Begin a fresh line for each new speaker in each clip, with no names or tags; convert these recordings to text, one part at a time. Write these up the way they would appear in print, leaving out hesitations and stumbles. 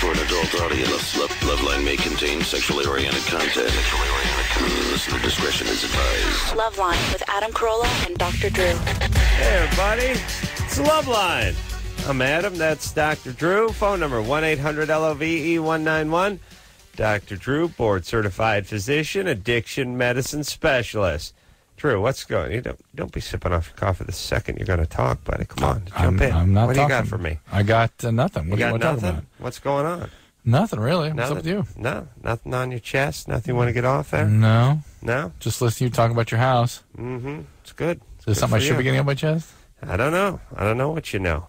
for an adult audience. Loveline may contain sexually oriented content. Listener discretion is advised.
Loveline with Adam Carolla and Dr. Drew.
Hey, everybody. It's Loveline. I'm Adam. That's Dr. Drew. Phone number 1-800-LOVE-191. Dr. Drew, board-certified physician, addiction medicine specialist. Drew, what's going on? You don't be sipping off your coffee the second you're going to talk, buddy. Come on, jump in.
I'm not
what
talking.
do you got for me?
I got nothing. What
You
do you
got
want to talk
nothing?
about?
What's going on?
Nothing, really. What's
Nothing?
up with you?
No, nothing on your chest? Nothing you want to get off there?
No.
No?
Just listening to you talk about your house.
Mm-hmm. It's good.
Is there something I should be getting on my chest?
I don't know. I don't know what you know.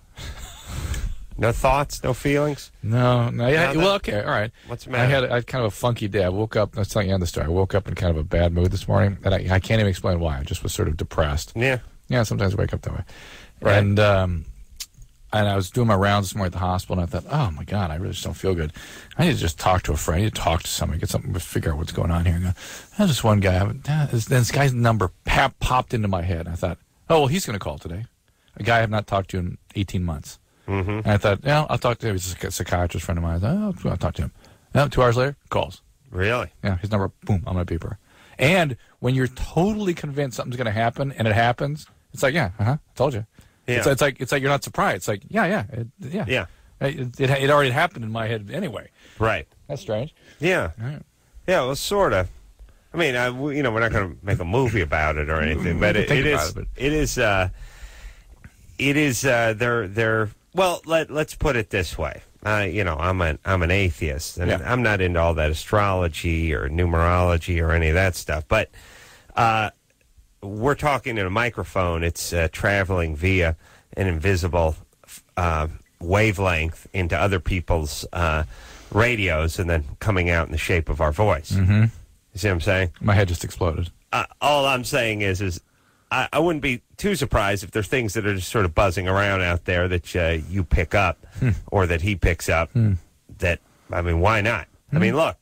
No thoughts? No feelings?
No. Well, okay, all right.
What's the matter?
I had kind of a funky day. I woke up, I was telling you the story. I woke up in kind of a bad mood this morning, and I can't even explain why. I just was sort of depressed.
Yeah.
Yeah, sometimes I wake up that way.
Right.
And I was doing my rounds this morning at the hospital, and I thought, oh, my God, I really just don't feel good. I need to just talk to a friend. I need to talk to somebody, get something to figure out what's going on here. And there's this one guy. Then this guy's number popped into my head. And I thought, oh, well, he's going to call today. A guy I have not talked to in 18 months.
Mm-hmm.
And I thought, yeah, I'll talk to him. He's a psychiatrist friend of mine. I thought, oh, I'll talk to him. 2 hours later, calls.
Really?
Yeah, his number, boom, on my beeper. And when you're totally convinced something's going to happen, and it happens, it's like, yeah, I told you.
Yeah.
It's like you're not surprised. It's like, yeah. It already happened in my head anyway.
Right.
That's strange.
Yeah.
Right.
Yeah, well, sort of. I mean, we're not going to make a movie about it or anything, but it is. Well, let's put it this way. I'm an atheist, and I'm not into all that astrology or numerology or any of that stuff. But we're talking in a microphone. It's traveling via an invisible wavelength into other people's radios, and then coming out in the shape of our voice.
Mm-hmm.
You see what I'm saying?
My head just exploded.
All I'm saying is I wouldn't be too surprised if there's things that are just sort of buzzing around out there that you pick up or that he picks up. That, I mean, why not? I mean, look,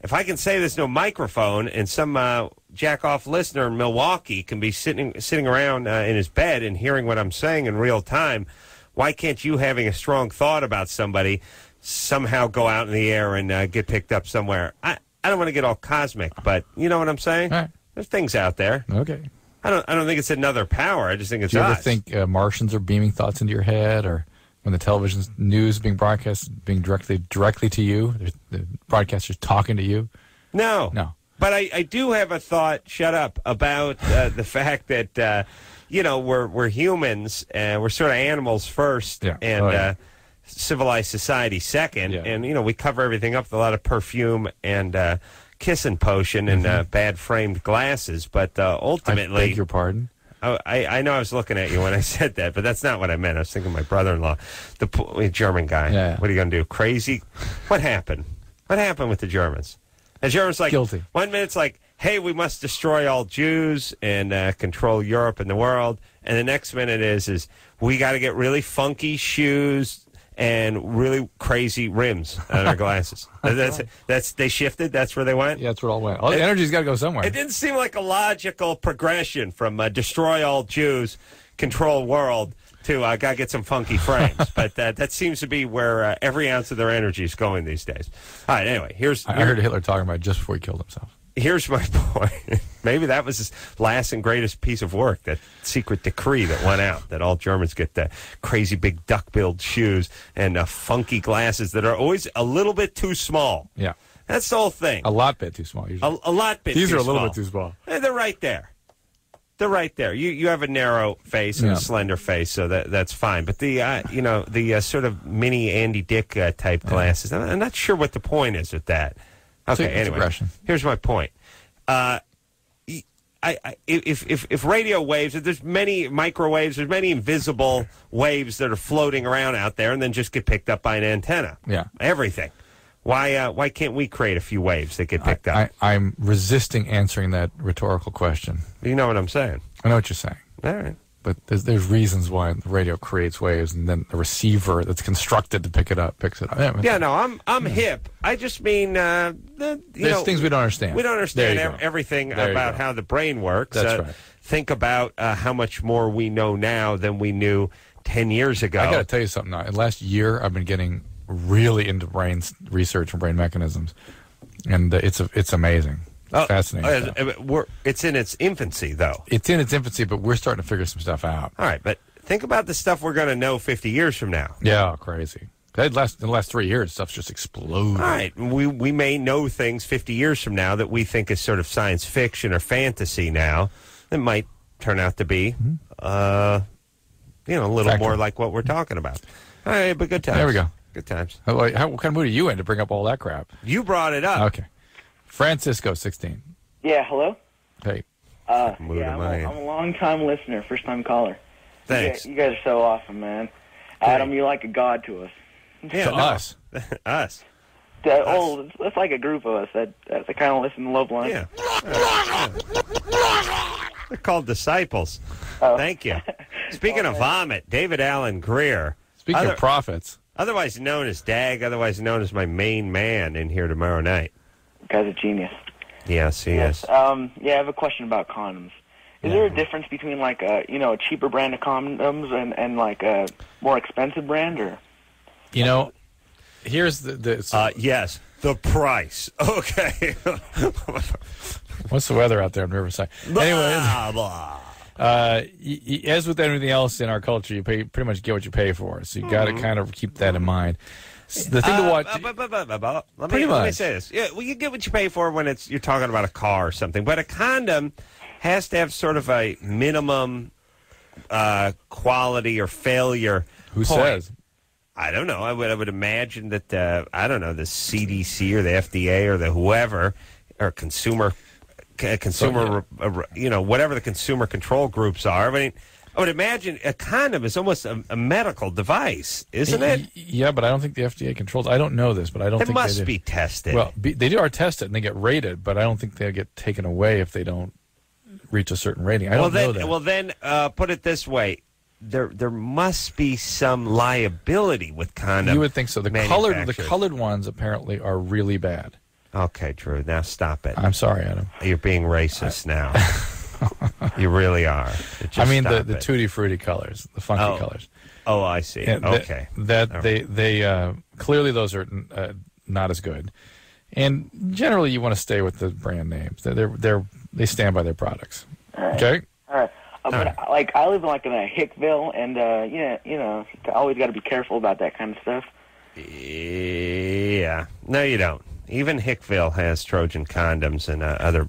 if I can say there's no microphone and some jack-off listener in Milwaukee can be sitting around in his bed and hearing what I'm saying in real time, why can't you, having a strong thought about somebody, somehow go out in the air and get picked up somewhere? I don't want to get all cosmic, but you know what I'm saying?
Right.
There's things out there.
Okay.
I don't think it's another power. I just think it's
Do you ever
us.
think Martians are beaming thoughts into your head, or when the television news is being broadcast, being directly to you, the broadcaster's talking to you?
No. But I do have a thought, shut up, about the fact that, we're humans, and we're sort of animals first, and civilized society second. Yeah. And, we cover everything up with a lot of perfume and kissing potion and bad framed glasses. But ultimately...
I beg your pardon?
I know I was looking at you when I said that, but that's not what I meant. I was thinking of my brother-in-law, the German guy.
Yeah.
What are you going to do? Crazy? What happened? What happened with the Germans? The Germans
guilty.
1 minute it's like, hey, we must destroy all Jews and control Europe and the world. And the next minute is we got to get really funky shoes and really crazy rims on our glasses. That's they shifted. That's where they went.
Yeah, that's where it all went. All the energy's got to go somewhere.
It didn't seem like a logical progression from destroy all Jews, control world to got to get some funky frames. But that seems to be where every ounce of their energy is going these days. All right. Anyway, I
heard Hitler talking about it just before he killed himself.
Here's my point. Maybe that was his last and greatest piece of work, that secret decree that went out, that all Germans get the crazy big duck-billed shoes and funky glasses that are always a little bit too small.
Yeah.
That's the whole thing.
A lot bit too small, usually.
A lot bit
These
too small.
These are a little bit too small.
They're right there. They're right there. You have a narrow face and a slender face, so that's fine. But the sort of mini Andy Dick type glasses, I'm not sure what the point is with that. Okay, anyway, here's my point. If radio waves, if there's many microwaves, there's many invisible waves that are floating around out there and then just get picked up by an antenna.
Yeah.
Everything. Why can't we create a few waves that get picked up?
I'm resisting answering that rhetorical question.
You know what I'm saying?
I know what you're saying.
All right.
But there's reasons why the radio creates waves, and then the receiver that's constructed to pick it up picks it up.
Yeah, no, I'm hip. I just mean there's
things we don't understand.
We don't understand everything about how the brain works.
That's right.
Think about how much more we know now than we knew 10 years ago.
I got to tell you something now. In the last year, I've been getting really into brain research and brain mechanisms, and it's amazing. Fascinating.
It's in its infancy, though.
It's in its infancy, but we're starting to figure some stuff out.
All right, but think about the stuff we're going to know 50 years from now.
Yeah, crazy. In the last 3 years, stuff's just exploded.
All right, we may know things 50 years from now that we think is sort of science fiction or fantasy now that might turn out to be, a little more like what we're talking about. All right, but good times.
There we go.
Good times.
What kind of mood are you in to bring up all that crap?
You brought it up.
Okay. Francisco, 16.
Yeah, hello?
Hey.
I'm a long-time listener, first-time caller.
Thanks.
You guys are so awesome, man. Adam, you're like a god to us.
Yeah, us.
Us.
That's like a group of us that kind of listen to Loveline.
Yeah. They're called disciples.
Oh.
Thank you. Speaking of vomit, David Allen Greer.
Speaking of prophets.
Otherwise known as Dag, otherwise known as my main man in here tomorrow night.
Guy's a genius.
Yes, he is.
I have a question about condoms. Is there a difference between like a cheaper brand of condoms and like a more expensive brand, or?
Here's the
yes, the price. Okay.
What's the weather out there in Riverside? Anyway, as with anything else in our culture, you pretty much get what you pay for. So you got to kind of keep that in mind. The thing to watch.
Let me say this. Yeah, well, you get what you pay for when you're talking about a car or something, but a condom has to have sort of a minimum quality or failure.
Who says?
I don't know. I would imagine that the CDC or the FDA or the whoever or consumer, whatever the consumer control groups are. I mean, I would imagine a condom is almost a medical device, isn't it?
Yeah, but I don't think the FDA controls. I don't know this, but I don't think
it must be tested.
Well, they are tested and they get rated, but I don't think they'll get taken away if they don't reach a certain rating. I don't know that. Well,
then put it this way. There must be some liability with condoms.
You would think so. The colored ones apparently are really bad.
Okay, Drew. Now stop it.
I'm sorry, Adam.
You're being racist now. You really are.
I mean the tutti frutti colors, the funky colors.
Oh, I see. Okay.
They clearly those are not as good, and generally you want to stay with the brand names. They stand by their products.
All right.
Okay.
All right. I live in a Hickville, and you always got to be careful about that kind of stuff.
Yeah. No, you don't. Even Hickville has Trojan condoms and other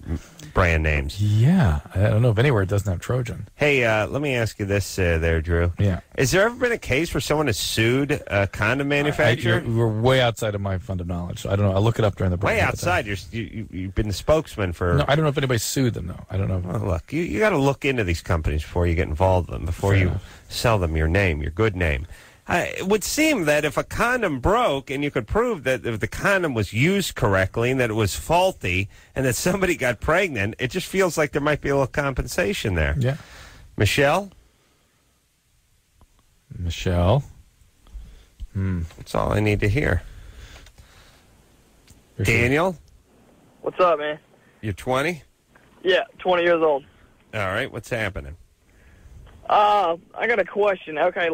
brand names.
Yeah. I don't know of anywhere it doesn't have Trojan.
Hey, let me ask you this there, Drew.
Yeah. Has
there ever been a case where someone has sued a condom manufacturer?
We're way outside of my fund of knowledge. So I don't know. I'll look it up during the break.
Way outside? You've been the spokesman for...
No, I don't know if anybody sued them, though. I don't know.
Well, look, you got to look into these companies before you get involved with them, before you sell them your name, your good name. It would seem that if a condom broke and you could prove that if the condom was used correctly and that it was faulty and that somebody got pregnant, it just feels like there might be a little compensation there.
Yeah.
Michelle? That's all I need to hear. Daniel?
What's up, man?
You're 20?
Yeah, 20 years old.
All right, what's happening?
I got a question. Okay,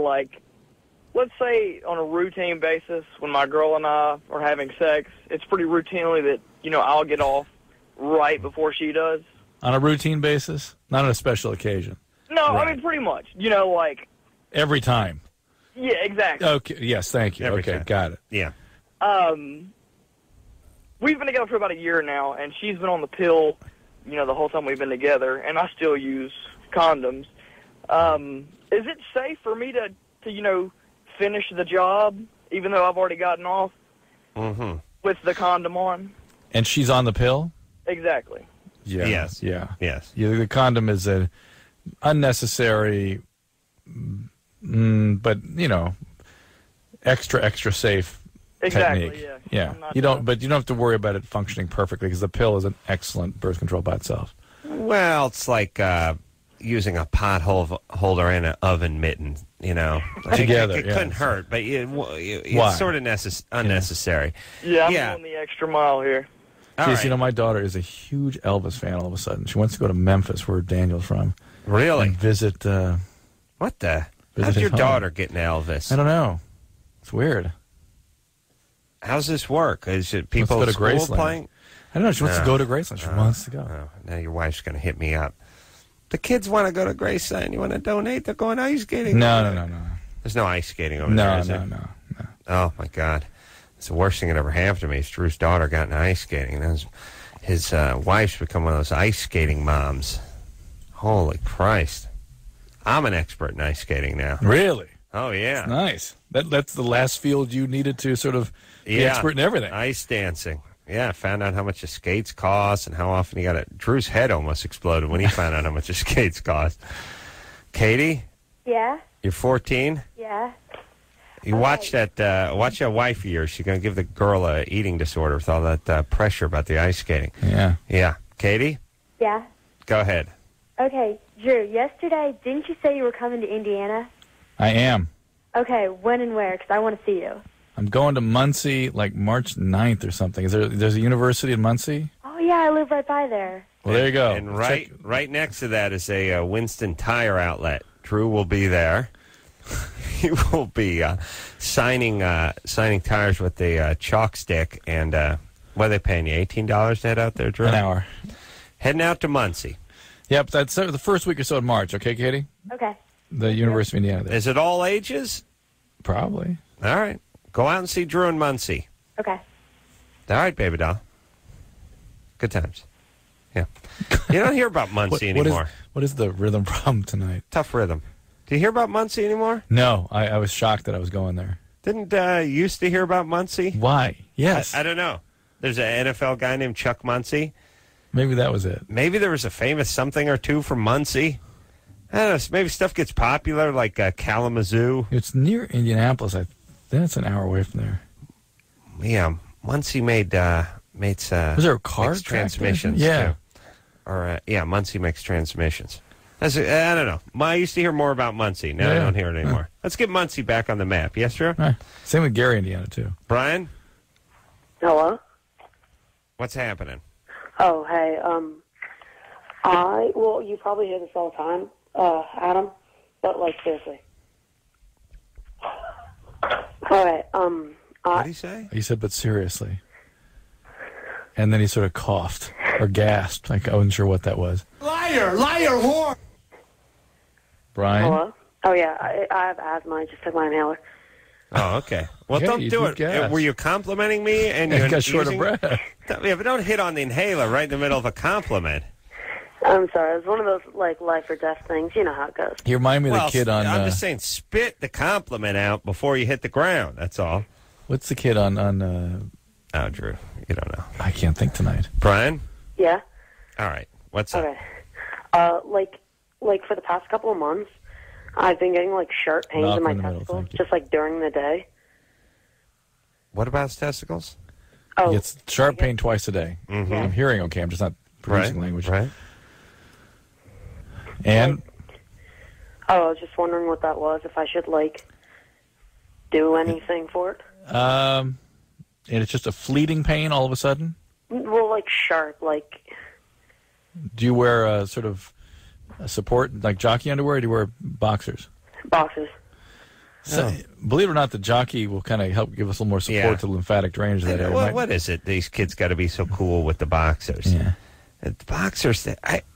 let's say on a routine basis, when my girl and I are having sex, it's pretty routinely that, I'll get off right before she does.
On a routine basis? Not on a special occasion?
No, right. I mean, pretty much.
Every time?
Yeah, exactly.
Okay, yes, thank you.
Every time.
Got it.
Yeah.
We've been together for about a year now, and she's been on the pill, the whole time we've been together, and I still use condoms. Is it safe for me to finish the job, even though I've already gotten off with the condom on?
And she's on the pill?
Exactly.
Yeah.
Yes.
Yeah.
Yes.
Yeah, the condom is an unnecessary, but extra safe technique.
Yeah.
You don't have to worry about it functioning perfectly because the pill is an excellent birth control by itself.
Well, it's like using a pothole holder and an oven mitten,
Together.
It couldn't hurt, but it's sort of unnecessary.
Yeah, I'm going the extra mile here.
Jeez, my daughter is a huge Elvis fan all of a sudden. She wants to go to Memphis, where Daniel's from.
Really?
And visit...
what the? How's your daughter getting Elvis?
I don't know. It's weird.
How's this work? Is it people
Let's
at
go to
school
Graceland.
playing?
I don't know. She wants to go to Graceland. She wants to go.
Oh, now your wife's going to hit me up. The kids want to go to Graceland. You want to donate? They're going ice skating.
No.
There's no ice skating over there, is there?
No.
Oh, my God. It's the worst thing that ever happened to me. Is Drew's daughter got into ice skating. And his wife's become one of those ice skating moms. Holy Christ. I'm an expert in ice skating now.
Really?
Oh, yeah.
Nice. That's the last field you needed to sort of be expert in everything.
Ice dancing. Yeah, found out how much the skates cost and how often he got it. Drew's head almost exploded when he found out how much the skates cost. Katie?
Yeah?
You're 14?
Yeah.
You watch that wife of yours. She's going to give the girl a eating disorder with all that pressure about the ice skating.
Yeah.
Yeah. Katie?
Yeah?
Go ahead.
Okay, Drew, yesterday, didn't you say you were coming to Indiana?
I am.
Okay, when and where? Because I want to see you.
I'm going to Muncie like March 9th or something. There's a university in Muncie?
Oh, yeah, I live right by there.
Well, there you go.
And right next to that is a Winston Tire outlet. Drew will be there. He will be signing tires with the chalk stick. And what are they paying you, $18 to head out there, Drew?
An hour.
Heading out to Muncie.
Yep, that's the first week or so in March. Okay, Katie?
Okay.
The University of Indiana. There.
Is it all ages?
Probably.
All right. Go out and see Drew in Muncie.
Okay.
All right, baby doll. Good times. Yeah. You don't hear about Muncie anymore.
What is the rhythm problem tonight?
Tough rhythm. Do you hear about Muncie anymore?
No, I was shocked that I was going there.
Didn't you used to hear about Muncie?
Why? Yes.
I don't know. There's an NFL guy named Chuck Muncie.
Maybe that was it.
Maybe there was a famous something or two from Muncie. I don't know. Maybe stuff gets popular like Kalamazoo.
It's near Indianapolis. I think it's an hour away from there.
Yeah, Muncie made was
there a car
makes transmissions?
Yeah.
Too. Or Muncie makes transmissions. I don't know. I used to hear more about Muncie. Now I don't hear it anymore. Let's get Muncie back on the map. Yes, Drew?
Same with Gary, Indiana, too.
Brian?
Hello?
What's happening?
Oh, hey, well, you probably hear this all the time, Adam, but, like, seriously. All right,
What did he say?
He said, but seriously. And then he sort of coughed or gasped. Like, I wasn't sure what that was.
Liar, whore!
Brian?
Hello? Oh, yeah, I have asthma. I just took my inhaler.
Oh, okay. Well,
Yeah,
don't
you
do
do
it.
gas.
Were you complimenting me? And
You
you're
got short of
using-
breath.
Yeah, but don't hit on the inhaler right in the middle of a compliment.
I'm sorry. It was one of those, like, life or death things. You know how it goes.
He reminded me of
Well,
the kid on...
I'm just saying, spit the compliment out before you hit the ground. That's all.
what's the kid on...
Oh, Drew, you don't know.
I can't think tonight.
Brian?
Yeah?
All right. What's up?
Okay. Like, for the past couple of months, I've been getting, like, sharp pains
Knock
in my
in the middle,
testicles,
thank you.
just, like, during the day.
What about his testicles?
Oh,
He gets sharp pain twice a day.
Mhm.
Yeah.
I'm hearing okay. I'm just not producing language.
Right.
And
I was just wondering what that was, if I should, like, do anything for it.
and it's just a fleeting pain all of a sudden?
Well, like, sharp, like...
Do you wear sort of support, like jockey underwear, or do you wear boxers?
Boxes.
So, believe it or not, the jockey will kind of help give us a little more support
Yeah.
to the lymphatic drainage of that area.
What is it? These kids got to be so cool with the boxers.
Yeah.
The boxers,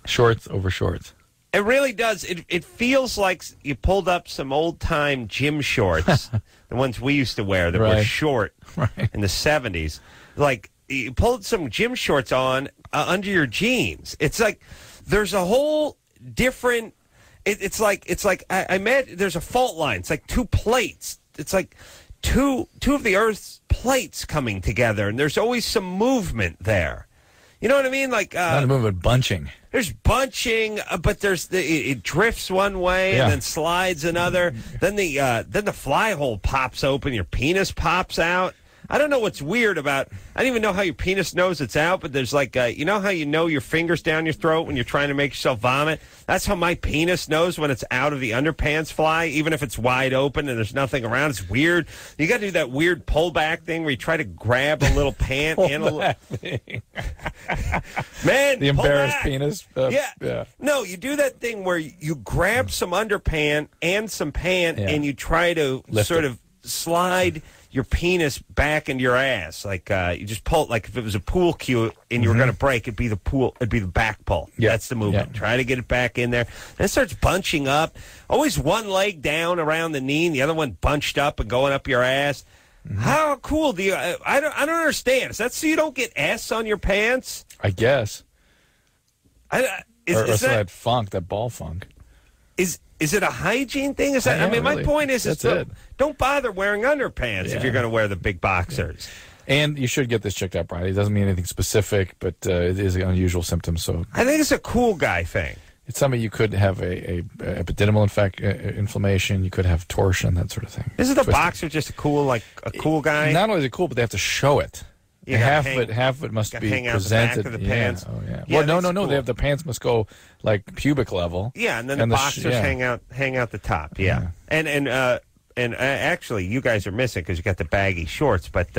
Shorts over shorts.
it really does. It feels like you pulled up some old-time gym shorts, the ones we used to wear that were
Right.
short
Right.
in the 70s. Like, you pulled some gym shorts on under your jeans. It's like there's a whole different... It's like I met. There's a fault line. It's like two plates. It's like two of the Earth's plates coming together, and there's always some movement there. You know what I mean? Like
Not a movement, bunching.
there's bunching, but it drifts one way
Yeah.
and then slides another. Then the fly hole pops open. Your penis pops out. I don't know what's weird about. I don't even know how your penis knows it's out, but there's like, you know how you know your fingers down your throat when you're trying to make yourself vomit? That's how my penis knows when it's out of the underpants fly, even if it's wide open and there's nothing around. It's weird. You got to do that weird pullback thing where you try to grab a little pant and a little. Man,
The
pull
embarrassed
back.
penis.
Yeah. No, you do that thing where you grab some underpant and some pant
Yeah.
and you try to
Lift
sort
it.
of slide your penis back into your ass. Like you just pull it like if it was a pool cue and you were going to break, it'd be the back pull.
Yeah.
That's the movement.
Yeah.
Try to get it back in there. Then it starts bunching up. Always one leg down around the knee and the other one bunched up and going up your ass. How cool do you? I don't understand. Is that so you don't get S on your pants?
I guess.
Is
that funk, that ball funk.
Is it a hygiene thing? Is that? I mean,
really.
my point is,
That's
don't bother wearing underpants if you're going to wear the big boxers.
And you should get this checked out, Brian. It doesn't mean anything specific, but it is an unusual symptom. So
I think it's a cool guy thing.
It's something you could have a epididymal inflammation. You could have torsion, that sort of thing.
Isn't the boxer just a cool guy?
Not only is it cool, but they have to show it. Half of it must be presented.
Out the back of the pants.
Oh, yeah.
Yeah,
Well, no.
cool.
They have the pants must go like pubic level.
Yeah, and then the boxers hang out the top. Yeah, and actually, you guys are missing because you got the baggy shorts. But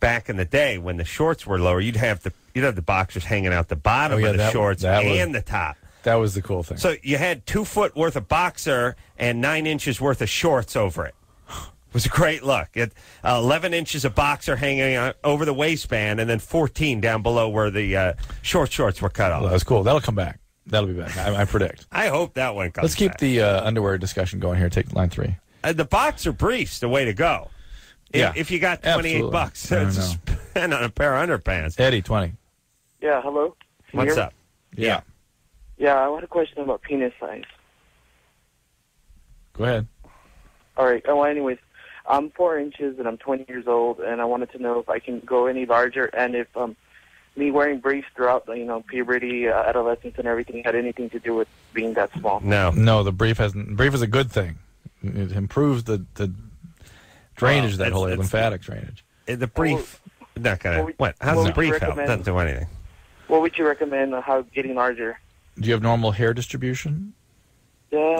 back in the day, when the shorts were lower, you'd have the boxers hanging out the bottom of the shorts and the top.
That was the cool thing.
So you had 2 foot worth of boxer and 9 inches worth of shorts over it. It was a great look. 11 inches of boxer hanging out over the waistband, and then 14 down below where the shorts were cut off.
Well, that's cool. That'll come back. That'll be back. I predict.
I hope that one comes
Let's keep
back.
the underwear discussion going here. Take line 3.
The boxer brief's the way to go. If you got $28 to spend on a pair of underpants.
Eddie, 20.
Yeah, hello?
What's up?
Yeah.
Yeah, I had a question about penis size.
Go ahead.
All right. Oh, anyways, I'm 4 inches and I'm 20 years old, and I wanted to know if I can go any larger and if me wearing briefs throughout, puberty, adolescence, and everything had anything to do with being that small.
No, the brief hasn't. Brief is a good thing. It improves the drainage, that whole lymphatic drainage.
The brief, not gonna. What? How does the brief help? Doesn't do anything.
What would you recommend how getting larger?
Do you have normal hair distribution?
Yeah.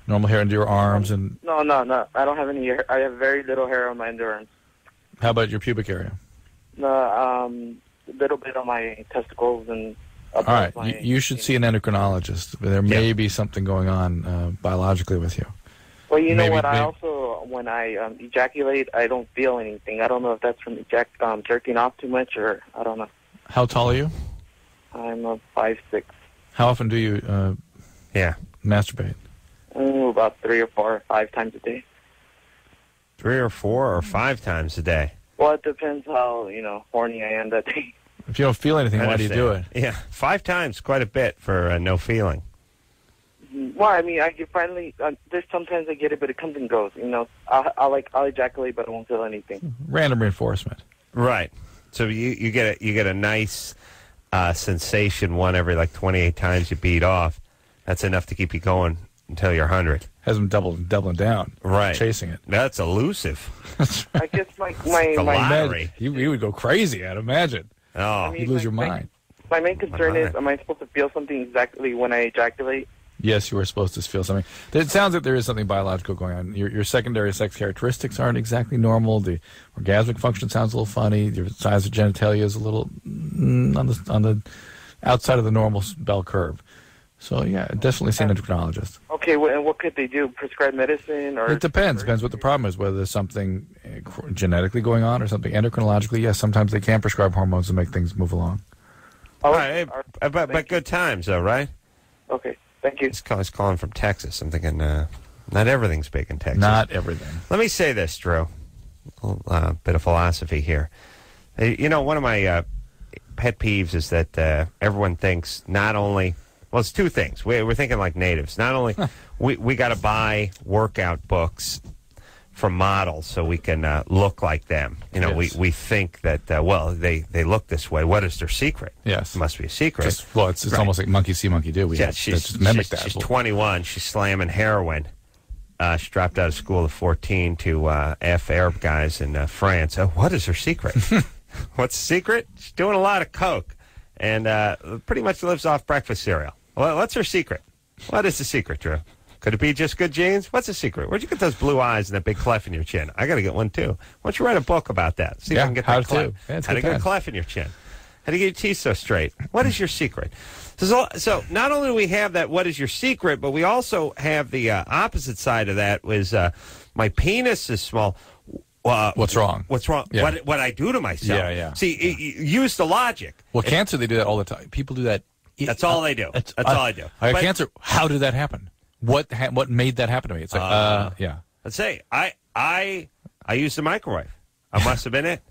Normal hair under your arms and.
No. I don't have any hair. I have very little hair on my underarms.
How about your pubic area?
A little bit on my testicles and.
All right, you should see an endocrinologist. There may be something going on biologically with you.
Well, you know what? I also, when I ejaculate, I don't feel anything. I don't know if that's from jerking off too much or I don't know.
How tall are you?
I'm 5'6".
How often do you masturbate?
About 3 or 4 or 5 times a day.
3 or 4 or 5 times a day?
Well, it depends how, horny I am that day.
If you don't feel anything, why do you do it?
Yeah, 5 times, quite a bit for no feeling.
Well, I mean, I can finally. There's sometimes I get it, but it comes and goes. I'll ejaculate, but I won't feel anything.
Random reinforcement.
Right. So you get a nice sensation one every 28 times you beat off. That's enough to keep you going until you're 100.
Has them doubling down.
Right.
Chasing it.
That's elusive.
I guess my
lottery.
You would go crazy. I'd imagine.
Oh,
you'd lose your mind.
My main concern is, am I supposed to feel something exactly when I ejaculate?
Yes, you were supposed to feel something. It sounds like there is something biological going on. Your secondary sex characteristics aren't exactly normal. The orgasmic function sounds a little funny. Your size of genitalia is a little on the outside of the normal bell curve. So, yeah, definitely see an endocrinologist.
Okay, and what could they do? Prescribe medicine? Or
it depends. Depends what the problem is, whether there's something genetically going on or something endocrinologically. Yes, sometimes they can prescribe hormones to make things move along.
All right, but good times, though, right?
Okay, thank you.
He's calling from Texas. I'm thinking not everything's big in Texas.
Not everything.
Let me say this, Drew. A bit of philosophy here. One of my pet peeves is that everyone thinks not only... Well, it's 2 things. We're thinking like natives. Not only we got to buy workout books from models so we can look like them.
Yes.
We think that they look this way. What is their secret?
Yes,
it must be a secret.
It's right. Almost like monkey see, monkey do. Just mimic that.
She's 21. She's slamming heroin. She dropped out of school at 14 to F Arab guys in France. What is her secret? What's the secret? She's doing a lot of coke and pretty much lives off breakfast cereal. Well, what's her secret? What is the secret, Drew? Could it be just good genes? What's the secret? Where'd you get those blue eyes and that big clef in your chin? I got to get one, too. Why don't you write a book about that? See if I can get that clef. How to get a clef in your chin. How to get your teeth so straight. What is your secret? So not only do we have that, what is your secret, but we also have the opposite side of that was my penis is small.
What's wrong?
What's wrong?
Yeah.
What I do to myself?
Yeah.
See, use the logic.
Well, cancer, they do that all the time. People do that.
That's all they do. That's all I do.
I got cancer. How did that happen? What made that happen to me? It's like, yeah.
Let's say I use the microwave. I must have been it.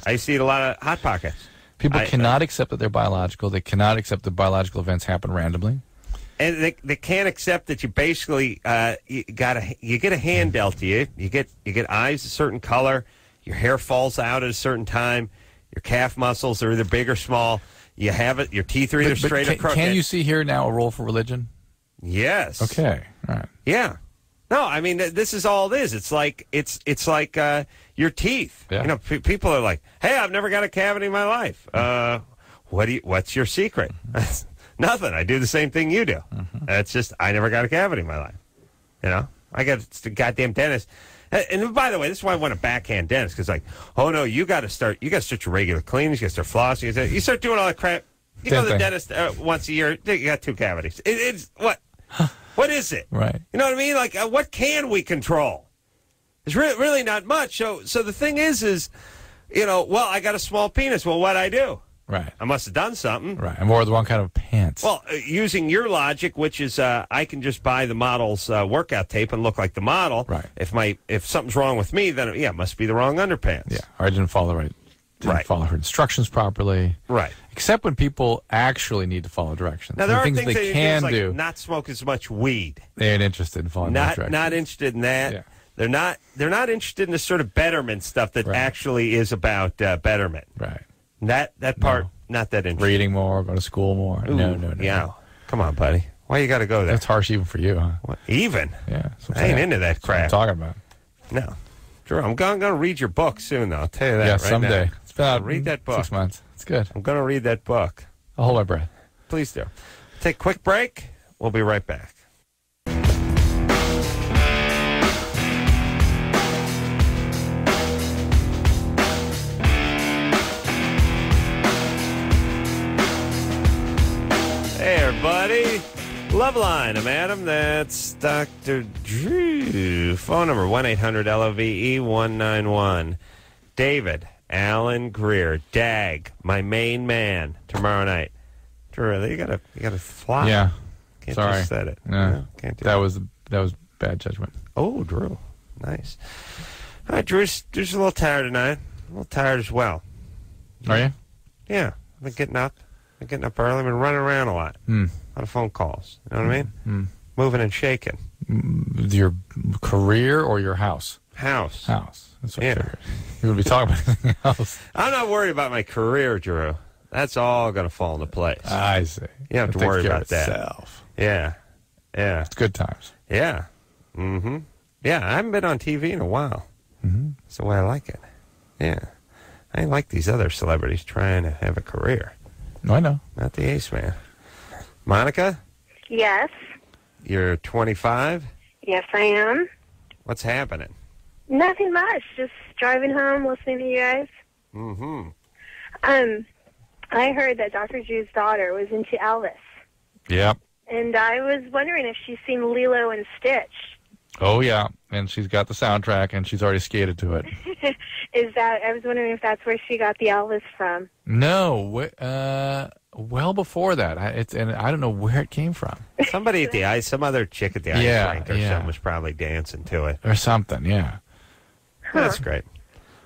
I used to eat a lot of Hot Pockets.
People cannot accept that they're biological. They cannot accept that biological events happen randomly.
And they can't accept that you basically you get a hand dealt to you. You get eyes a certain color. Your hair falls out at a certain time. Your calf muscles are either big or small. You have it. Your teeth are either straight or crooked.
Can you see here now a role for religion?
Yes.
Okay. All right.
Yeah. No, I mean this is all it is. It's like your teeth.
Yeah.
You know, people are like, "Hey, I've never got a cavity in my life. What's your secret?" Nothing. I do the same thing you do. It's just I never got a cavity in my life. You know, I got the goddamn dentist. And by the way, this is why I want a backhand dentist, because like, oh no, you got to start your regular cleanings. You got to start flossing. You start doing all that crap. You go to the dentist once a year. You got 2 cavities. It's what? What is it?
Right.
You know what I mean? Like, what can we control? There's really not much. So the thing is, you know, well, I got a small penis. Well, what'd I do?
Right.
I must have done something.
Right. I'm more the wrong kind of pants.
Well, using your logic, which is I can just buy the model's workout tape and look like the model.
Right.
If something's wrong with me, then it must be the wrong underpants.
Yeah. Or I didn't follow follow her instructions properly.
Right.
Except when people actually need to follow directions.
Now, there are
things
things
they can
like
do.
Not smoke as much weed.
They ain't interested in following directions.
Not interested in that.
Yeah.
They're not interested in the sort of betterment stuff that actually is about betterment.
Right.
That part, not that interesting.
Reading more, go to school more.
Ooh,
No.
Yeah. Come on, buddy. Why you got to go there?
That's harsh even for you, huh?
What, even?
Yeah.
I ain't into that crap.
That's what I'm talking about.
No. Drew, I'm going to read your book soon, though. I'll tell you that right
someday.
now.
It's about
read that book.
6 months. It's good.
I'm going to read that book.
I'll hold my breath.
Please do. Take a quick break. We'll be right back. Hey, everybody. Loveline. I'm Adam. That's Dr. Drew. Phone number 1-800-LOVE-191. David, Alan Greer, Dag, my main man, tomorrow night. Drew, you gotta fly.
Yeah.
Can't
Sorry.
just set it.
Yeah.
No, can't do
that was bad judgment.
Oh, Drew. Nice. All right, Drew's a little tired tonight. A little tired as well.
Are you?
Yeah. I've been getting up. early. I've been running around a lot. A lot of phone calls. You know what I mean? Moving and shaking.
Your career or your house?
House.
That's what I figured. You would be talking about anything else.
I'm not worried about my career, Drew. That's all going to fall into place.
I see.
You don't have to worry about that.
Itself.
Yeah.
It's good times.
Yeah. Mm-hmm. Yeah, I haven't been on TV in a while. That's the way I like it. Yeah. I ain't like these other celebrities trying to have a career.
No, I know.
Not the ace man. Monica,
Yes.
you're 25.
Yes, I am.
What's happening?
Nothing much. Just driving home, listening to you guys.
Mm-hmm.
I heard that Dr. Drew's daughter was into Elvis.
Yep.
And I was wondering if she's seen Lilo and Stitch.
Oh, yeah. And she's got the soundtrack, and she's already skated to it.
I was wondering if that's where she got the Elvis from.
No. Well before that. And I don't know where it came from.
Somebody at the ice, some other chick at the ice rink or something was probably dancing to it.
Or something, yeah.
That's great.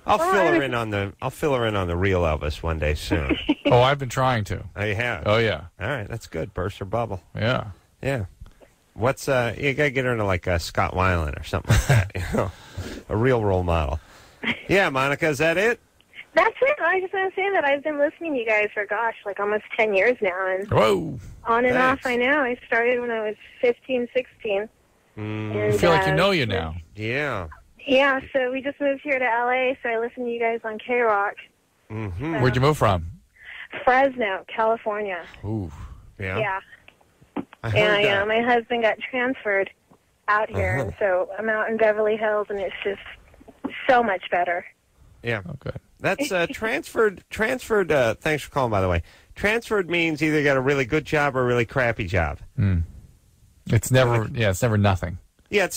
I'll fill her in on the real Elvis one day soon.
Oh, I've been trying to.
Oh, you have?
Oh, yeah.
All right, that's good. Burst her bubble.
Yeah.
Yeah. What's you gotta get her into like Scott Weiland or something like that, you know, a real role model. Yeah, Monica, is that it?
That's it. I just want to say that I've been listening to you guys for, like almost 10 years now. And
whoa.
On and off, I know. I started when I was 15, 16. And,
I feel like you know you now.
Yeah.
Yeah, so we just moved here to L.A., so I listen to you guys on K-Rock.
Mm-hmm.
Where'd you move from?
Fresno, California.
Ooh.
Yeah.
Yeah.
I heard that.
My husband got transferred out here, and so I'm out in Beverly Hills, and it's just so much better.
Yeah.
Oh, good.
That's transferred. Thanks for calling, by the way. Transferred means either you got a really good job or a really crappy job.
It's never. Yeah, it's never nothing.
Yeah,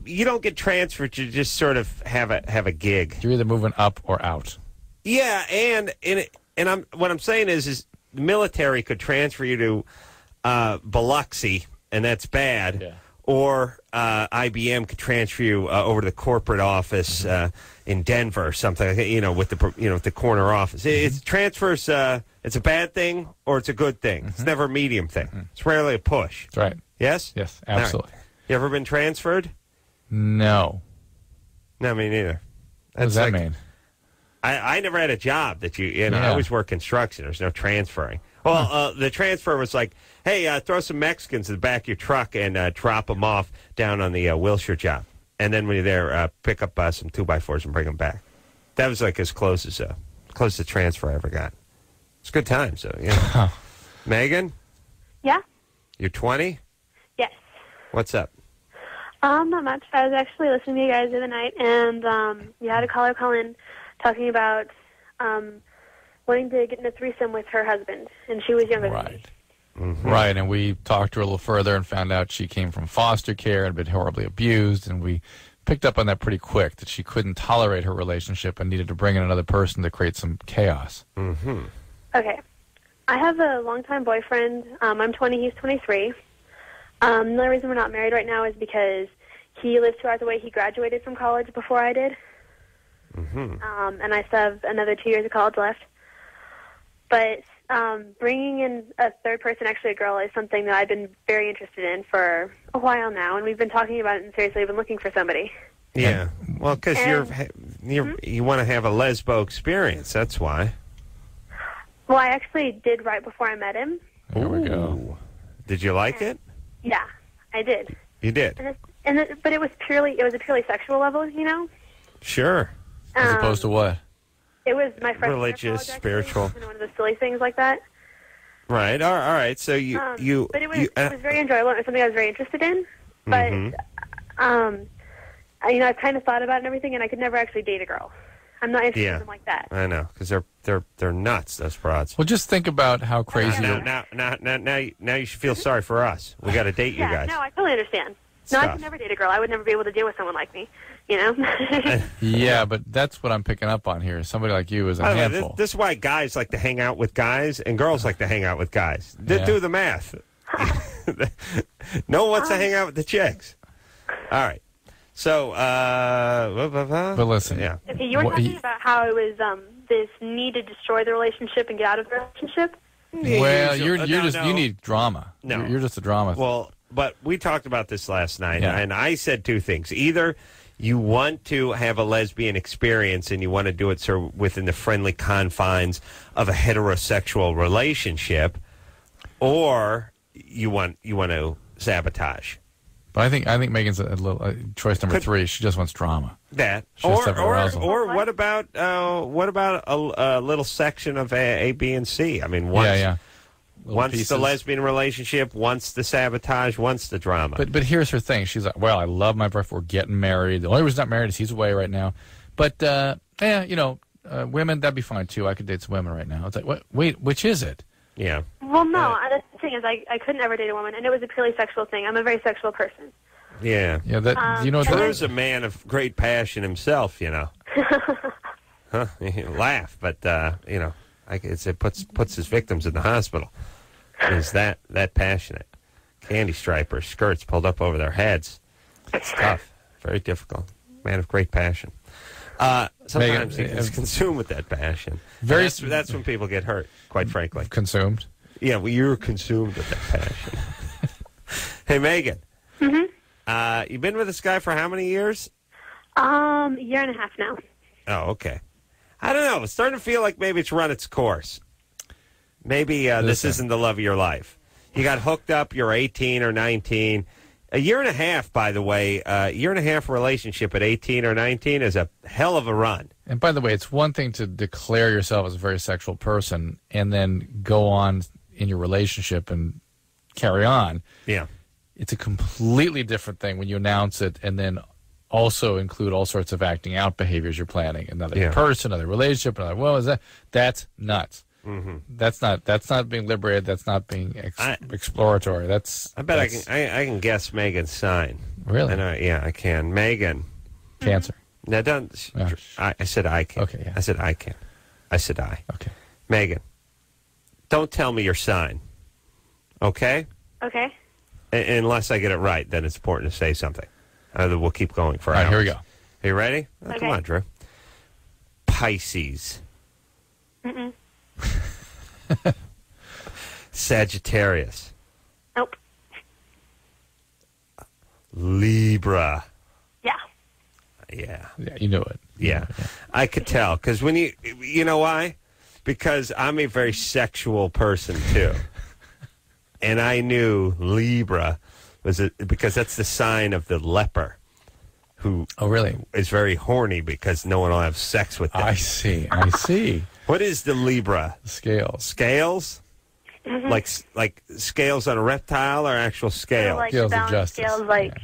you don't get transferred. You just sort of have a gig.
You're either moving up or out.
Yeah, and what I'm saying is the military could transfer you to Biloxi, and that's bad. Yeah. Or IBM could transfer you over to the corporate office in Denver or something. With the corner office. It's transfers. It's a bad thing or it's a good thing. It's never a medium thing. It's rarely a push.
That's right.
Yes.
Yes. Absolutely.
Right. You ever been transferred?
No.
No, me neither.
What does that mean?
I never had a job that I always work construction. There's no transferring. Well, the transfer was like, hey, throw some Mexicans in the back of your truck and drop them off down on the Wilshire job. And then when you're there, pick up some 2x4s and bring them back. That was like as close to transfer I ever got. It's a good time, so, Megan?
Yeah?
You're 20?
Yes.
What's up?
Not much. I was actually listening to you guys the other night, and you had a caller call in talking about wanting to get in a threesome with her husband, and she was younger than me.
Mm-hmm. Right, and we talked to her a little further and found out she came from foster care and had been horribly abused, and we picked up on that pretty quick, that she couldn't tolerate her relationship and needed to bring in another person to create some chaos.
Mm-hmm.
Okay. I have a longtime boyfriend. I'm 20, he's 23. The only reason we're not married right now is because he lives 2 hours away. He graduated from college before I did.
Mm-hmm.
And I still have another 2 years of college left. But bringing in a third person, actually a girl, is something that I've been very interested in for a while now, and we've been talking about it, and seriously, I've been looking for somebody.
Yeah, well, because you want to have a lesbo experience, that's why.
Well, I actually did right before I met him.
There we go.
Did you like it?
Yeah, I did.
You did?
But it was a purely sexual level, you know?
Sure.
As opposed to what?
It was my freshman
religious, spiritual.
One of the silly things like that.
Right. All right. So
But it was very enjoyable. It was something I was very interested in. But I've kind of thought about it and everything, and I could never actually date a girl. I'm not interested in them like that.
I know, because they're nuts. Those broads.
Well, just think about how crazy.
Now you should feel sorry for us. We got to date you guys.
No, I totally understand. No, I could never date a girl. I would never be able to deal with someone like me. You know?
Yeah, but that's what I'm picking up on here. Somebody like you is a handful.
This is why guys like to hang out with guys, and girls like to hang out with guys. Do the math. No one wants to hang out with the chicks. All right. So,
but listen.
Yeah.
Okay, you were talking about how it was this need to destroy the relationship and get out of the relationship.
Well, you need drama.
No,
you're just a drama.
Well, but we talked about this last night, and I said two things. Either you want to have a lesbian experience and you want to do it sort of within the friendly confines of a heterosexual relationship, or you want to sabotage.
But I think Megan's a little choice number 3. She just wants drama.
That
or
what about a little section of A, B, and C? I mean, once the lesbian relationship, once the sabotage, once the drama.
But here's her thing. She's like, well, I love my boyfriend. We're getting married. The only reason I'm not married is he's away right now. But women, that'd be fine too. I could date some women right now. It's like, wait, which is it?
Yeah.
Well, no. The thing is, I couldn't ever date a woman, and it was a purely sexual thing. I'm a very sexual person.
Yeah.
Yeah. That you know.
Drew's a man of great passion himself. You know. Huh? You laugh, but it puts his victims in the hospital. He's that passionate. Candy stripers, skirts pulled up over their heads. It's tough. Very difficult. Man of great passion. Sometimes he gets consumed with that passion. That's when people get hurt, quite frankly.
Consumed?
Yeah, well, you're consumed with that passion. Hey, Megan.
Mm-hmm.
You've been with this guy for how many years?
Year and a half now.
Oh, okay. I don't know. It's starting to feel like maybe it's run its course. Maybe this isn't the love of your life. You got hooked up, you're 18 or 19. A year and a half, by the way, relationship at 18 or 19 is a hell of a run.
And by the way, it's one thing to declare yourself as a very sexual person and then go on in your relationship and carry on.
Yeah.
It's a completely different thing when you announce it and then also include all sorts of acting out behaviors you're planning. Another person, another relationship, that's nuts. Mm-hmm. That's not being liberated. That's not being exploratory.
I bet I can guess Megan's sign.
Really?
Yeah, I can. Megan.
Cancer.
Now, don't.
Oh,
I said I can.
Okay, yeah.
I said I can. I said I.
Okay.
Megan, don't tell me your sign. Okay?
Okay.
Unless I get it right, then it's important to say something. We'll keep going for
All
hours.
right, here we go.
Are you ready?
Okay.
Come on, Drew. Pisces.
Mm-mm.
Sagittarius.
Nope.
Libra.
Yeah.
Yeah.
Yeah, you knew it.
Yeah. I could tell. Because when you know why? Because I'm a very sexual person, too. And I knew Libra because that's the sign of the leper who is very horny because no one will have sex with them.
I see.
What is the Libra?
Scales.
Scales?
Mm-hmm.
Like scales on a reptile or actual scales?
Like
Scales of
balance
justice.
scales, like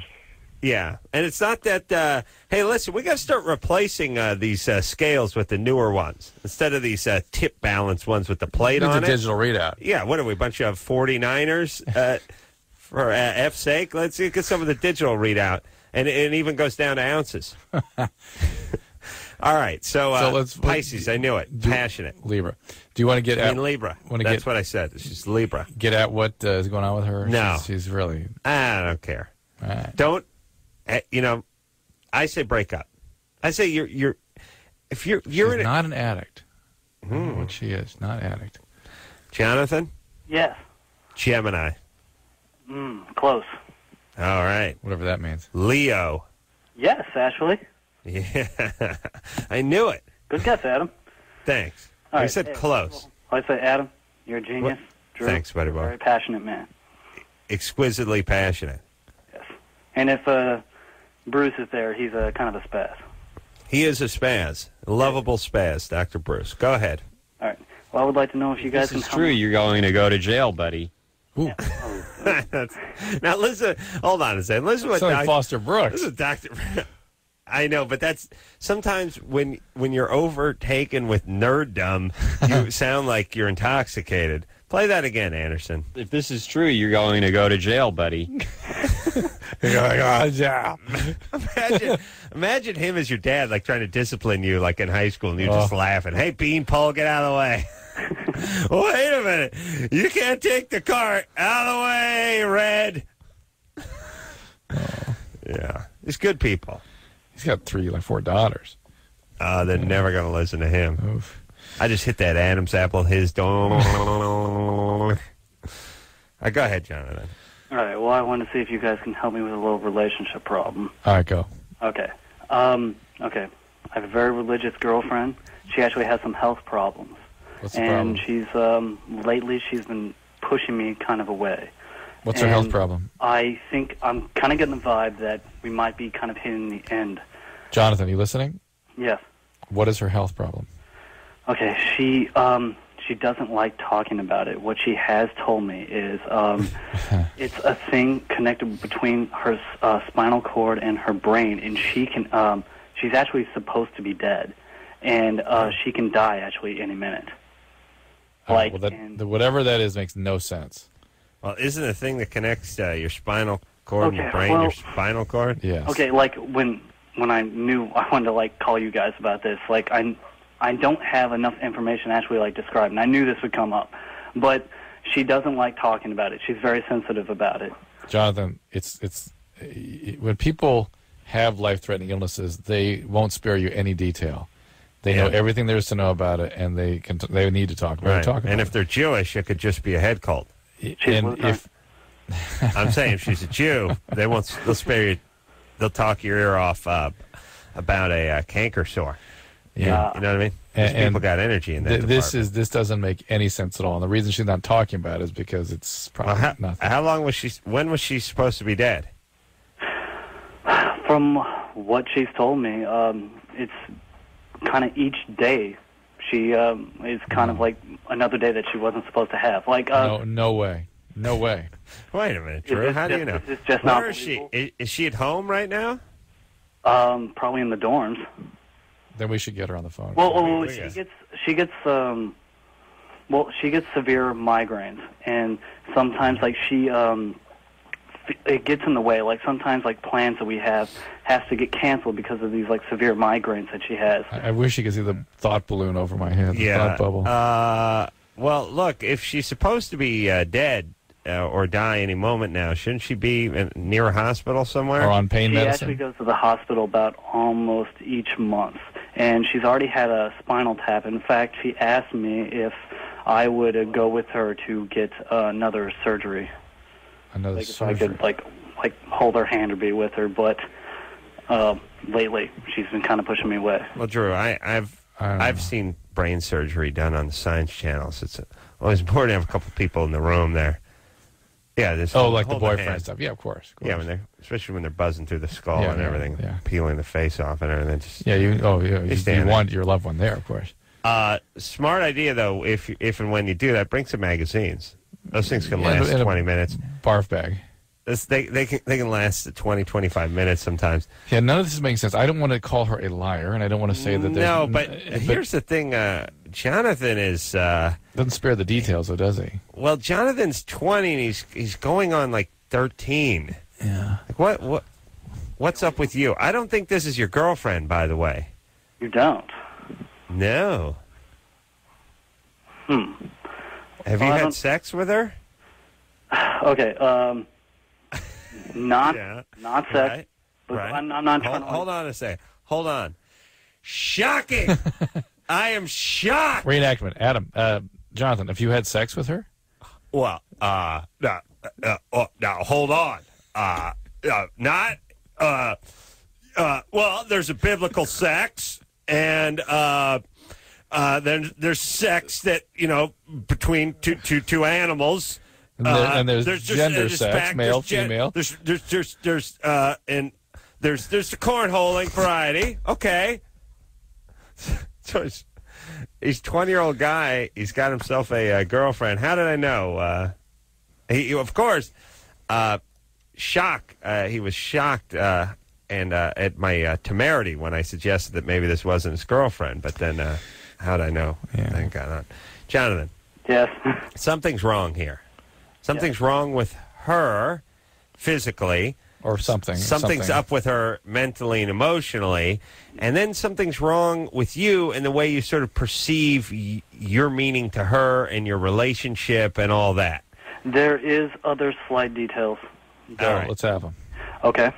Yeah. And it's not that, hey, listen, we got to start replacing these scales with the newer ones instead of these tip balance ones with the plate
It's
on
a
it.
digital readout.
Yeah, what are we, a bunch of 49ers? For F's sake, let's get some of the digital readout. And it even goes down to ounces. All right, so let's Pisces, I knew it. Passionate.
Libra. Do you want to get at...
Libra. That's what I said. She's Libra.
Get at what is going on with her?
No.
She's really...
I don't care.
All right.
Don't, I say break up. I say you're if you're
She's
in
not an addict. I don't know what she is. Not addict.
Jonathan?
Yes.
Gemini.
Close.
All right.
Whatever that means.
Leo.
Yes, actually.
Yeah. I knew it.
Good guess, Adam.
Thanks.
All
You
right,
said
hey,
close.
well, I say, Adam, you're a genius. Drew,
Thanks, buddy
you're a
boy.
very passionate man.
Exquisitely passionate.
Yes. And if Bruce is there, he's a kind of a spaz.
He is a spaz. A lovable spaz, Dr. Bruce. Go ahead.
All right. Well, I would like to know if you guys
This
can
is true. You're going to go to jail, buddy.
Ooh.
Now, listen. Hold on a second. Listen to what
It's like Foster Brooks.
This is Dr. I know, but that's sometimes when you're overtaken with nerddom, you sound like you're intoxicated. Play that again, Anderson.
If this is true, you're going to go to jail, buddy.
You're going, oh, yeah.
Imagine him as your dad, like trying to discipline you, like in high school, and you're just laughing. Hey, Beanpole, get out of the way. Wait a minute. You can't take the cart. Out of the way, Red. Yeah. He's good people.
He's got 4 daughters.
They're never going to listen to him.
Oof.
I just hit that Adam's apple, his door. Go ahead, Jonathan.
All right. Well, I want to see if you guys can help me with a little relationship problem.
All right, go.
Okay. Okay. I have a very religious girlfriend. She actually has some health problems.
What's the problem?
She's lately she's been pushing me kind of away.
What's her health problem?
I think I'm kind of getting the vibe that we might be kind of hitting the end.
Jonathan, you listening?
Yes.
What is her health problem?
Okay, she doesn't like talking about it. What she has told me is it's a thing connected between her spinal cord and her brain, and she's actually supposed to be dead, and she can die actually any minute.
Well, whatever that is makes no sense.
Well, isn't it a thing that connects your spinal cord and your brain,
well,
your spinal cord?
Yes.
Okay, like when I knew I wanted to like call you guys about this, like I don't have enough information to actually like describe, and I knew this would come up, but she doesn't like talking about it. She's very sensitive about it.
Jonathan, it's when people have life-threatening illnesses, they won't spare you any detail. They know everything there is to know about it, and they need to talk about it.
And if they're Jewish, it could just be a head cult.
And if
I'm saying if she's a Jew, they'll spare you. They'll talk your ear off about a canker sore.
Yeah,
you know what I mean. People got energy in that.
This doesn't make any sense at all. And the reason she's not talking about it is because it's probably nothing.
How long was she? When was she supposed to be dead?
From what she's told me, it's kind of each day she is kind of like another day that she wasn't supposed to have. Like
no way.
Wait a minute, Drew. How do you know?
It's just
Where
not
is she? Is she at home right now?
Probably in the dorms.
Then we should get her on the phone.
Well, she gets severe migraines, and sometimes like she it gets in the way. Like sometimes, like plans that we have has to get canceled because of these like severe migraines that she has.
I wish you could see the thought balloon over my head. The thought bubble.
Well, look, if she's supposed to be dead or die any moment now, shouldn't she be near a hospital somewhere?
Or on pain medicine?
She actually goes to the hospital about almost each month, and she's already had a spinal tap. In fact, she asked me if I would go with her to get another surgery.
Another surgery?
If I could like hold her hand or be with her, but lately she's been kind of pushing me away.
Well, Drew, I've seen brain surgery done on the Science channels. It's always important to have a couple people in the room there. Yeah,
like the boyfriend stuff. Yeah, of course.
Yeah, especially when they're buzzing through the skull and everything, peeling the face off and everything.
You want your loved one there, of course.
Smart idea though. If and when you do that, bring some magazines. Those things can last 20 minutes.
Barf bag.
They can last 20, 25 minutes sometimes.
Yeah, none of this is making sense. I don't want to call her a liar, and I don't want to say that there's...
No, but here's the thing. Jonathan is...
doesn't spare the details, though, does he?
Well, Jonathan's 20, and he's going on, like, 13.
Yeah.
Like, what's up with you? I don't think this is your girlfriend, by the way.
You don't?
No.
Have
you had sex with her?
Okay, not sex.
Right.
But
Right.
I'm not trying to...
Hold on a second. Hold on. Shocking! I am shocked!
Reenactment. Adam, Jonathan, have you had sex with her?
Well, now, hold on. Well, there's a biblical sex, and then there's sex that, between two animals.
And there's gender sex, male, female.
There's the cornholing variety. Okay. So he's 20-year-old guy. He's got himself a girlfriend. How did I know? He of course, shock. He was shocked and at my temerity when I suggested that maybe this wasn't his girlfriend. But then, how'd I know?
Yeah.
Thank God. Jonathan.
Yes.
Something's wrong here. Something's wrong with her physically.
Or something.
Something's up with her mentally and emotionally. And then something's wrong with you and the way you sort of perceive your meaning to her and your relationship and all that.
There is other slight details.
All right.
Let's have them.
Okay.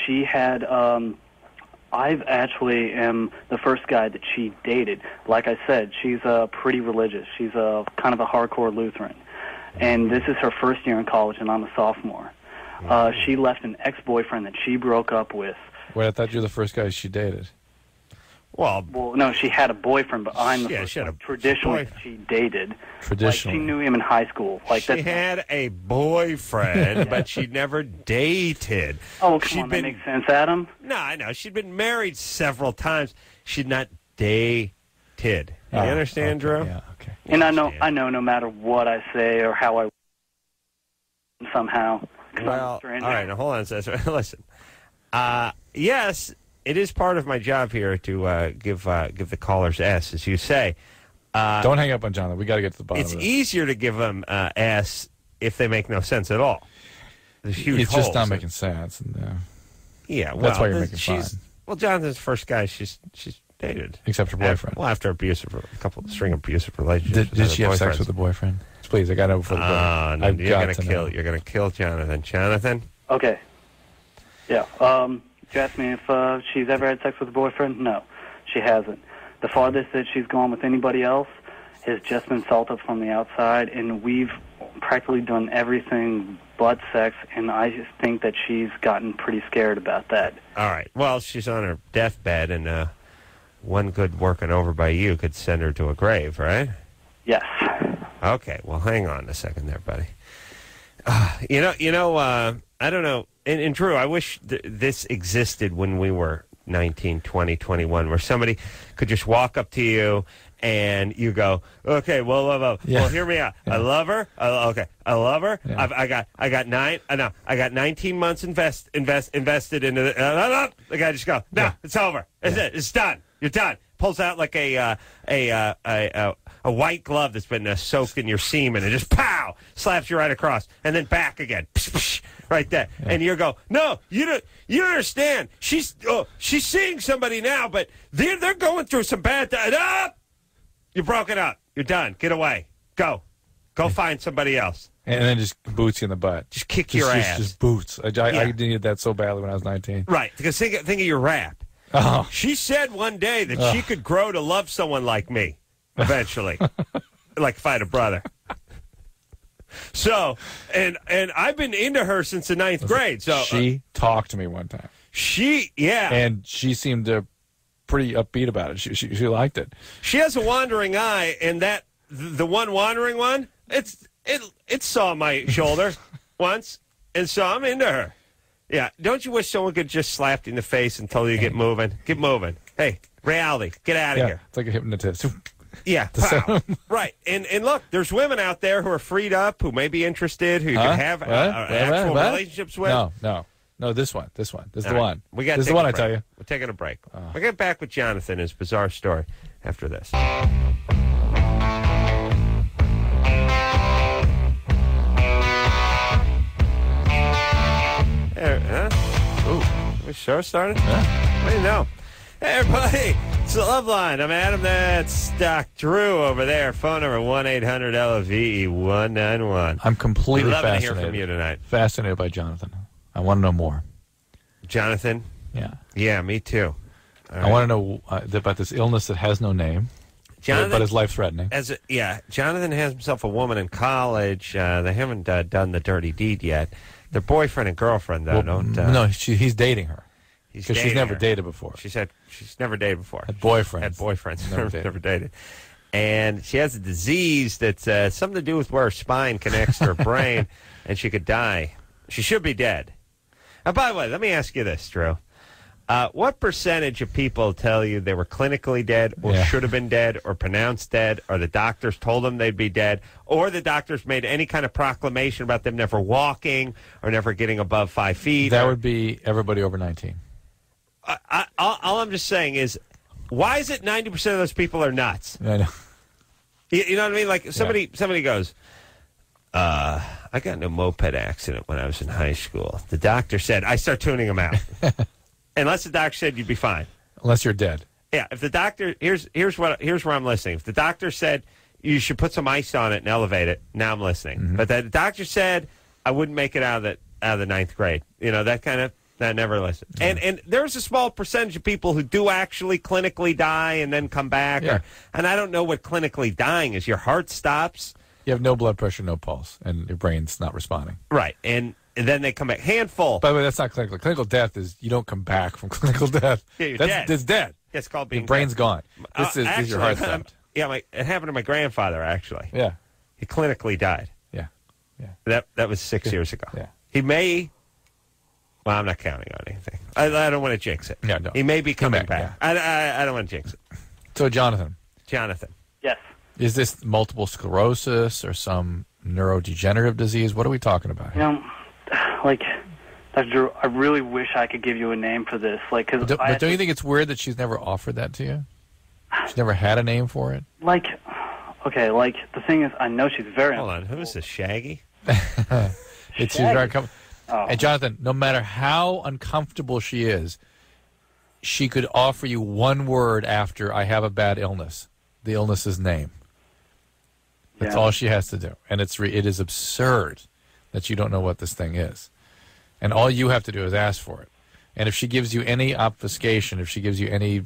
She had... I actually am the first guy that she dated. Like I said, she's pretty religious. She's kind of a hardcore Lutheran. And this is her first year in college, and I'm a sophomore. She left an ex-boyfriend that she broke up with.
Wait, I thought you were the first guy she dated.
Well,
no, she had a boyfriend, but I'm the first one traditionally she dated.
Traditionally.
Like, she knew him in high school. Like
she had a boyfriend, but she never dated.
Oh, come on, that makes sense, Adam.
No, I know. She'd been married several times. She'd not dated. You understand, Drew?
Yeah, okay.
And I know no matter what I say or how I somehow.
Well, all right, now hold on a second. Listen. Yes, it is part of my job here to give the callers S, as you say.
Don't hang up on Jonathan. We got to get to the bottom of
It's
this.
easier to give them S if they make no sense at all. There's huge
It's
holes.
just not making sense. And,
yeah, well,
that's why you're making fun.
Well, Jonathan's the first guy she's dated.
Except her boyfriend.
After a string of abusive relationships.
Did she have sex with the boyfriend? Please, I got to know before the break.
No, you're gonna kill Jonathan. Jonathan?
Okay. Yeah. You asked me if she's ever had sex with a boyfriend. No, she hasn't. The farthest that she's gone with anybody else has just been salted from the outside, and we've practically done everything but sex, and I just think that she's gotten pretty scared about that.
All right. Well, she's on her deathbed, and one good working over by you could send her to a grave, right?
Yes.
Okay. Well, hang on a second there, buddy. I don't know. And Drew, I wish this existed when we were 19, 20, 21, where somebody could just walk up to you and you go, okay, well, hear me out. Yeah. I love her. Okay, I love her. Yeah. I got 19 months invested into the. The guy just go, no, it's over. It's it. It's done. You're done. Pulls out like a a white glove that's been soaked in your semen and just pow slaps you right across and then back again, psh, psh, right there, and you go, no, you don't understand. She's seeing somebody now, but they're going through some bad times. You're broken up. You're done. Get away. Go find somebody else.
And then just boots you in the butt.
Just kick your ass.
Just boots. I needed that so badly when I was 19.
Right, because think of your rap.
Oh.
She said one day that she could grow to love someone like me eventually, like if I had a brother. So, and I've been into her since the 9th grade. So
she talked to me one time.
And
she seemed pretty upbeat about it. She liked it.
She has a wandering eye, and that the one wandering one, it saw my shoulder once, and so I'm into her. Yeah, don't you wish someone could just slap you in the face and tell you to get moving? Get moving. Hey, reality, get out of here.
It's like a hypnotist.
Yeah, pow. Right. And look, there's women out there who are freed up, who may be interested, who you can have actual relationships with.
No, this one. This is the one.
This
is the one, I tell you.
We're taking a break. We'll get back with Jonathan, his bizarre story, after this. We show started? What do you know? Hey, everybody, it's the Loveline. I'm Adam. That's Doc Drew over there. Phone number 1-800-LOVE-191.
I'm completely
fascinated.
fascinated.
To hear from you tonight.
Fascinated by Jonathan. I want to know more.
Jonathan?
Yeah.
Yeah, me too.
I want to know about this illness that has no name, but is life-threatening.
Jonathan has himself a woman in college. They haven't done the dirty deed yet. Their boyfriend and girlfriend, though, don't...
no, he's dating her. Because she's never dated before.
She said she's never dated before.
Had boyfriends.
Never dated. And she has a disease that's something to do with where her spine connects to her brain, and she could die. She should be dead. And by the way, let me ask you this, Drew. What percentage of people tell you they were clinically dead or should have been dead or pronounced dead or the doctors told them they'd be dead or the doctors made any kind of proclamation about them never walking or never getting above 5 feet?
That would be everybody over 19.
All I'm just saying is, why is it 90% of those people are nuts?
I know.
You know what I mean? Like somebody goes, I got in a moped accident when I was in high school. The doctor said, I start tuning them out. Unless the doctor said you'd be fine.
Unless you're dead.
Yeah, if the doctor here's where I'm listening. If the doctor said you should put some ice on it and elevate it, now I'm listening.
Mm-hmm.
But the doctor said I wouldn't make it out of the 9th grade. You know, that never listened. Mm-hmm. And there's a small percentage of people who do actually clinically die and then come back.
Yeah.
And I don't know what clinically dying is. Your heart stops.
You have no blood pressure, no pulse, and your brain's not responding.
Right. And then they come back. Handful.
By the way, that's not clinical. Clinical death is you don't come back from clinical death.
Yeah, you're dead.
It's dead.
It's called being
Your brain's
dead.
Gone. This is your heart stopped.
Yeah, it happened to my grandfather, actually.
Yeah.
He clinically died.
Yeah.
That was 6 years ago.
Yeah.
He may... Well, I'm not counting on anything. I don't want to jinx it.
Yeah, no.
He may be coming back.
Yeah.
I don't want to jinx it.
So, Jonathan.
Yes.
Is this multiple sclerosis or some neurodegenerative disease? What are we talking about here?
You know, like, Dr. Drew, I really wish I could give you a name for this. Like,
But don't you think it's weird that she's never offered that to you? She's never had a name for it?
Like, okay, like, the thing is, I know she's very...
Hold on, who is this, Shaggy?
She's very uncomfortable. Oh. And, Jonathan, no matter how uncomfortable she is, she could offer you one word after I have a bad illness. The illness's name. That's all she has to do. And it is absurd that you don't know what this thing is. And all you have to do is ask for it. And if she gives you any obfuscation, if she gives you any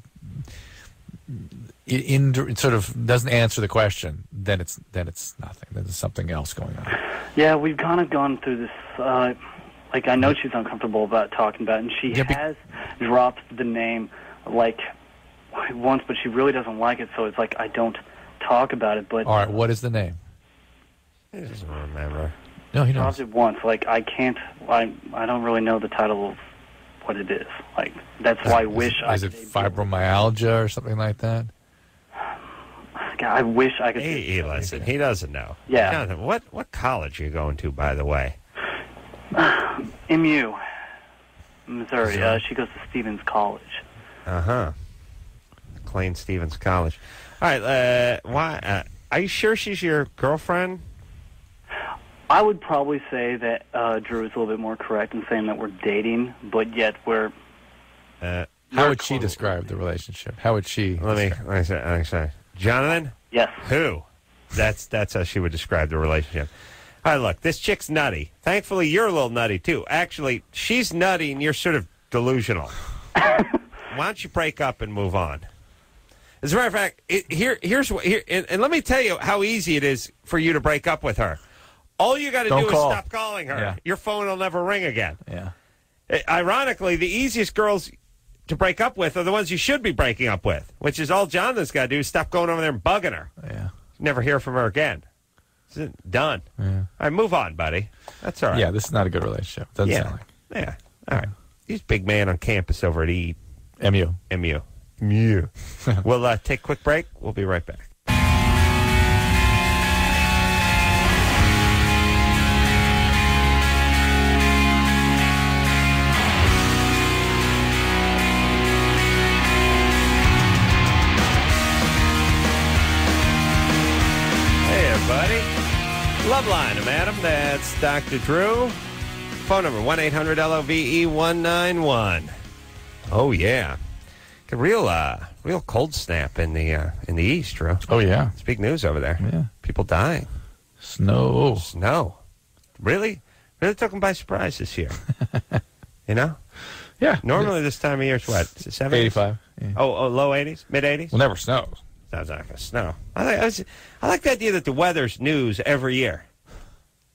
sort of doesn't answer the question, then it's nothing. Then there's something else going on.
Yeah, we've kind of gone through this. Like, I know she's uncomfortable about talking about it, and she has dropped the name like once, but she really doesn't like it. So it's like I don't talk about it. But
all right, what is the name?
He doesn't remember.
No, he
knows. Dropped it once. Like I can't. I don't really know the title of what it is. Like that's why I wish I.
Is it fibromyalgia or something like that?
I wish I could.
Hey, listen, he doesn't know.
Yeah.
Jonathan, what college are you going to, by the way?
MU, Missouri. She goes to Stevens College.
McLean Stevens College. All right. Why? Are you sure she's your girlfriend?
I would probably say that Drew is a little bit more correct in saying that we're dating, but yet we're...
How would she describe the relationship? How would she...
Let me say. Jonathan?
Yes.
Who? That's how she would describe the relationship. All right, look, this chick's nutty. Thankfully, you're a little nutty, too. Actually, she's nutty and you're sort of delusional. Why don't you break up and move on? As a matter of fact, and let me tell you how easy it is for you to break up with her. All you got to do is stop calling her.
Yeah.
Your phone will never ring again.
Yeah.
Ironically, the easiest girls to break up with are the ones you should be breaking up with, which is all Jonathan's got to do is stop going over there and bugging her.
Yeah.
Never hear from her again. Done.
Yeah.
All right, move on, buddy. That's all right.
Yeah, this is not a good relationship. Doesn't sound like.
Yeah. All right. He's a big man on campus over at
MU.
We'll take a quick break. We'll be right back. Loveline, I'm Adam. That's Dr. Drew. Phone number 1-800-LOVE-191. Oh yeah, a real cold snap in the east, Drew.
Oh yeah,
it's big news over there.
Yeah,
people dying.
Snow.
Really took them by surprise this year. You know?
Yeah.
Normally this time of year it's what? 70s?
85. Yeah.
Oh, low 80s, mid 80s.
Well, never snows.
Sounds like a snow. I like the idea that the weather's news every year.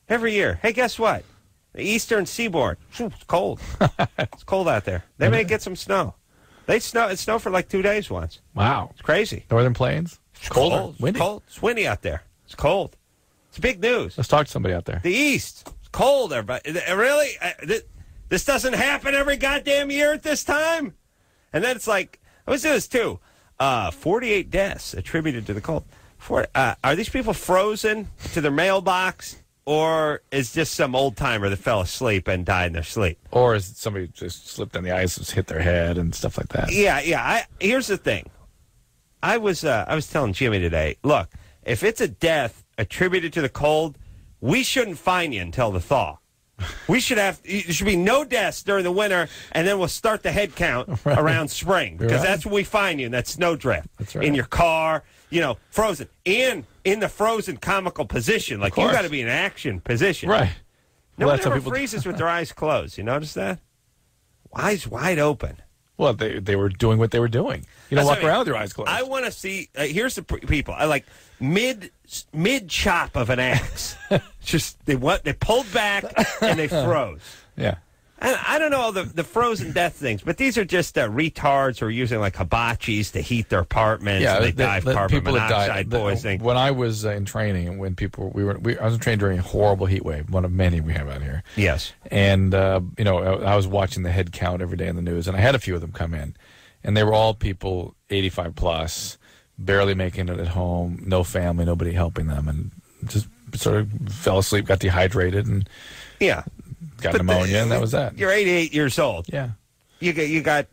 Every year. Hey, guess what? The eastern seaboard. It's cold. It's cold out there. They may get some snow. It snowed for like 2 days once.
Wow.
It's crazy.
Northern Plains?
It's
cold. Windy.
Cold. It's windy out there. It's cold. It's big news.
Let's talk to somebody out there.
The east. It's cold, everybody. Really? This doesn't happen every goddamn year at this time? And then it's like, I was doing this too. 48 deaths attributed to the cold. Are these people frozen to their mailbox, or is just some old timer that fell asleep and died in their sleep?
Or is it somebody just slipped on the ice and hit their head and stuff like that?
Yeah. Here's the thing. I was telling Jimmy today, look, if it's a death attributed to the cold, we shouldn't fine you until the thaw. There should be no deaths during the winter, and then we'll start the head count around spring, because that's when we find you in that snowdrift.
That's right.
In your car, frozen. And in the frozen comical position. Like, you got to be in action position.
Right.
No one ever freezes with their eyes closed. You notice that? Eyes wide open.
Well, they were doing what they were doing. You don't walk around with your eyes closed.
I want to see. Here's the people. I like mid chop of an axe. Just they pulled back and they froze.
Yeah.
And I don't know all the frozen death things, but these are just retards who are using like hibachis to heat their apartments.
Yeah,
and they die of carbon monoxide poisoning.
When I was in training, when I was in training during a horrible heat wave, one of many we have out here.
Yes.
And I was watching the head count every day in the news, and I had a few of them come in, and they were all people 85 plus, barely making it at home, no family, nobody helping them, and just sort of fell asleep, got dehydrated, and got pneumonia, and that was that.
You're 88 years old.
Yeah.
You got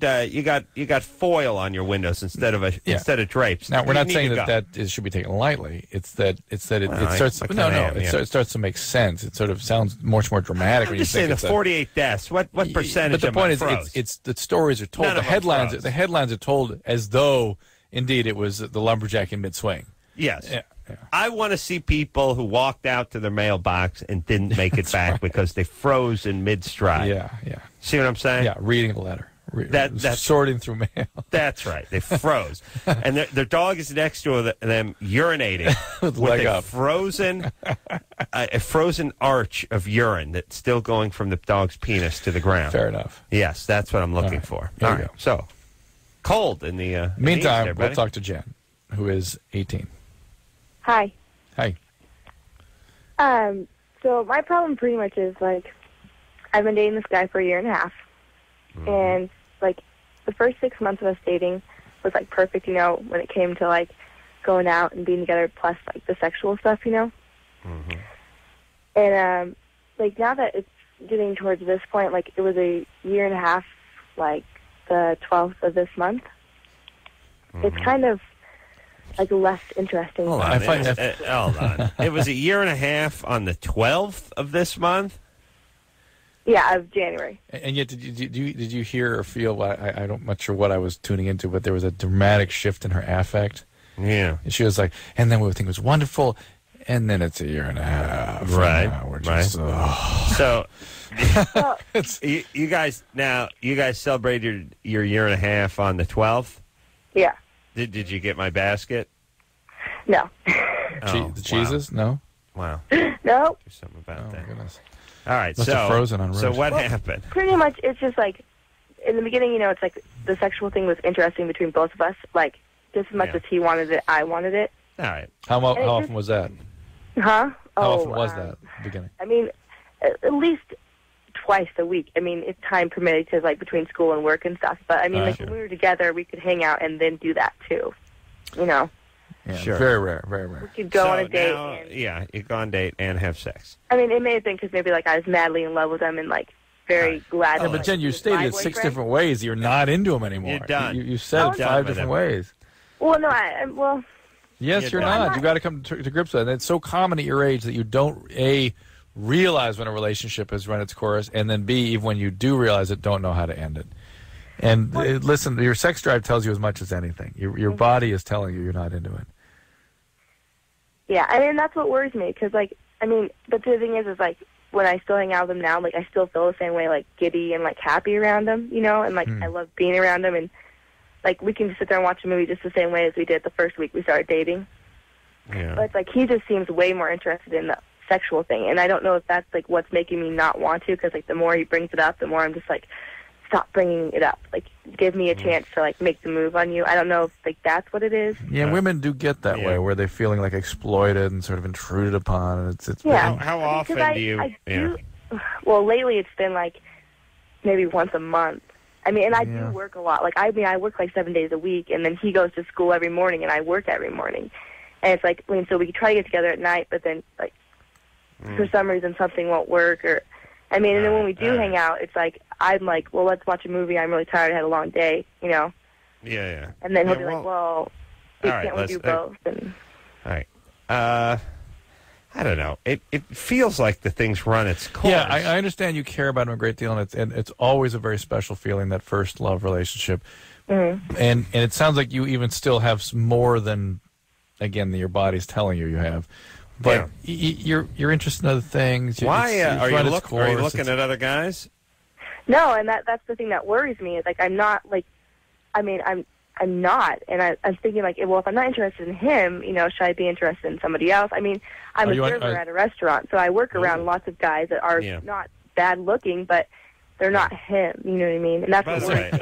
foil on your windows instead of drapes.
Now, we're not saying that should be taken lightly. It starts to make sense. It sort of sounds much more dramatic.
I'm just saying the 48 deaths. What percentage?
But the point is,
froze?
it's the stories are told. The headlines are told as though indeed it was the lumberjack in mid-swing.
Yes.
Yeah.
I want to see people who walked out to their mailbox and didn't make it back because they froze in mid-stride.
Yeah.
See what I'm saying?
Yeah, reading a letter.
That's
sorting through mail.
That's right. They froze. And their dog is next to them urinating with a frozen arch of urine that's still going from the dog's penis to the ground.
Fair enough.
Yes, that's what I'm looking for. All right. So, cold in the
meantime,
in the
we'll talk to Jen, who is 18.
Hi.
Hi.
So my problem pretty much is, like, I've been dating this guy for 1.5 years.
Mm-hmm.
And, like, the first 6 months of us dating was, like, perfect, when it came to, like, going out and being together, plus, like, the sexual stuff,
Mm-hmm.
And, like, now that it's getting towards this point, like, it was a 1.5 years, like, the 12th of this month.
Mm-hmm.
It's kind of like less interesting.
Hold on. Hold on. It was a year and a half on the 12th of this month?
Yeah, of January.
And yet, did you hear or feel? I'm not sure what I was tuning into, but there was a dramatic shift in her affect.
Yeah,
and she was like, and then we think it was wonderful, and then it's a year and a half.
Right,
we're just,
So, you guys celebrated your year and a half on the 12th.
Yeah.
Did you get my basket?
No.
The cheeses? No.
Wow.
No.
There's something about that.
Goodness.
All right.
Must have frozen on
so
roast.
what happened?
Pretty much, it's just like in the beginning, it's like the sexual thing was interesting between both of us. Like just as much as he wanted it, I wanted it.
All right.
How often was that?
Huh?
How often was that at the beginning?
I mean, at least twice a week. I mean, if time permitted, because like between school and work and stuff. But I mean, when we were together, we could hang out and then do that too.
Yeah,
sure.
Very rare, very rare.
We could go on a date.
You go on a date and have sex.
I mean, it may have been because maybe like I was madly in love with him and like very glad.
Yeah, but Jen, you stated 6 different ways you're not into him anymore.
You're done.
You said it 5 different ways.
Well, no, well.
Yes, you're not. You got to come to grips with it. And it's so common at your age that you don't realize when a relationship has run its course, and then B, even when you do realize it, don't know how to end it. And listen, your sex drive tells you as much as anything. Your body is telling you you're not into it.
Yeah, I mean, that's what worries me, because, like, I mean, but the thing is like, when I still hang out with him now, like, I still feel the same way, like, giddy and, like, happy around him, and, like, I love being around him, and, like, we can just sit there and watch a movie just the same way as we did the first week we started dating.
Yeah.
But it's like, he just seems way more interested in the sexual thing, and I don't know if that's, like, what's making me not want to, because, like, the more he brings it up, the more I'm just like, stop bringing it up. Like, give me a chance to, like, make the move on you. I don't know if, like, that's what it is.
Yeah, women do get that way, where they're feeling, like, exploited and sort of intruded upon. And it's
How often do you...
Well, lately it's been, like, maybe once a month. I mean, and I do work a lot. Like, I mean, I work, like, 7 days a week, and then he goes to school every morning, and I work every morning. And it's like, I mean, so we try to get together at night, but then, like, for some reason something won't work, or... I mean, and then when we do hang out, it's like, I'm like, well, let's watch a movie. I'm really tired. I had a long day,
Yeah.
And then he'll be like, well, can't we do both? And...
All right. I don't know. It feels like the things run its course.
Yeah, I understand you care about him a great deal, and it's always a very special feeling, that first love relationship.
Mm-hmm.
And it sounds like you even still have more than, again, your body's telling you have. But you're interested in other things.
Why are you looking at other guys?
No, and that's the thing that worries me. Is like I'm not like, I mean I'm not, and I'm thinking like, well, if I'm not interested in him, should I be interested in somebody else? I mean, I'm a server at a restaurant, so I work around lots of guys that are not bad looking, but they're not him. You know what I mean? And that's what worries me.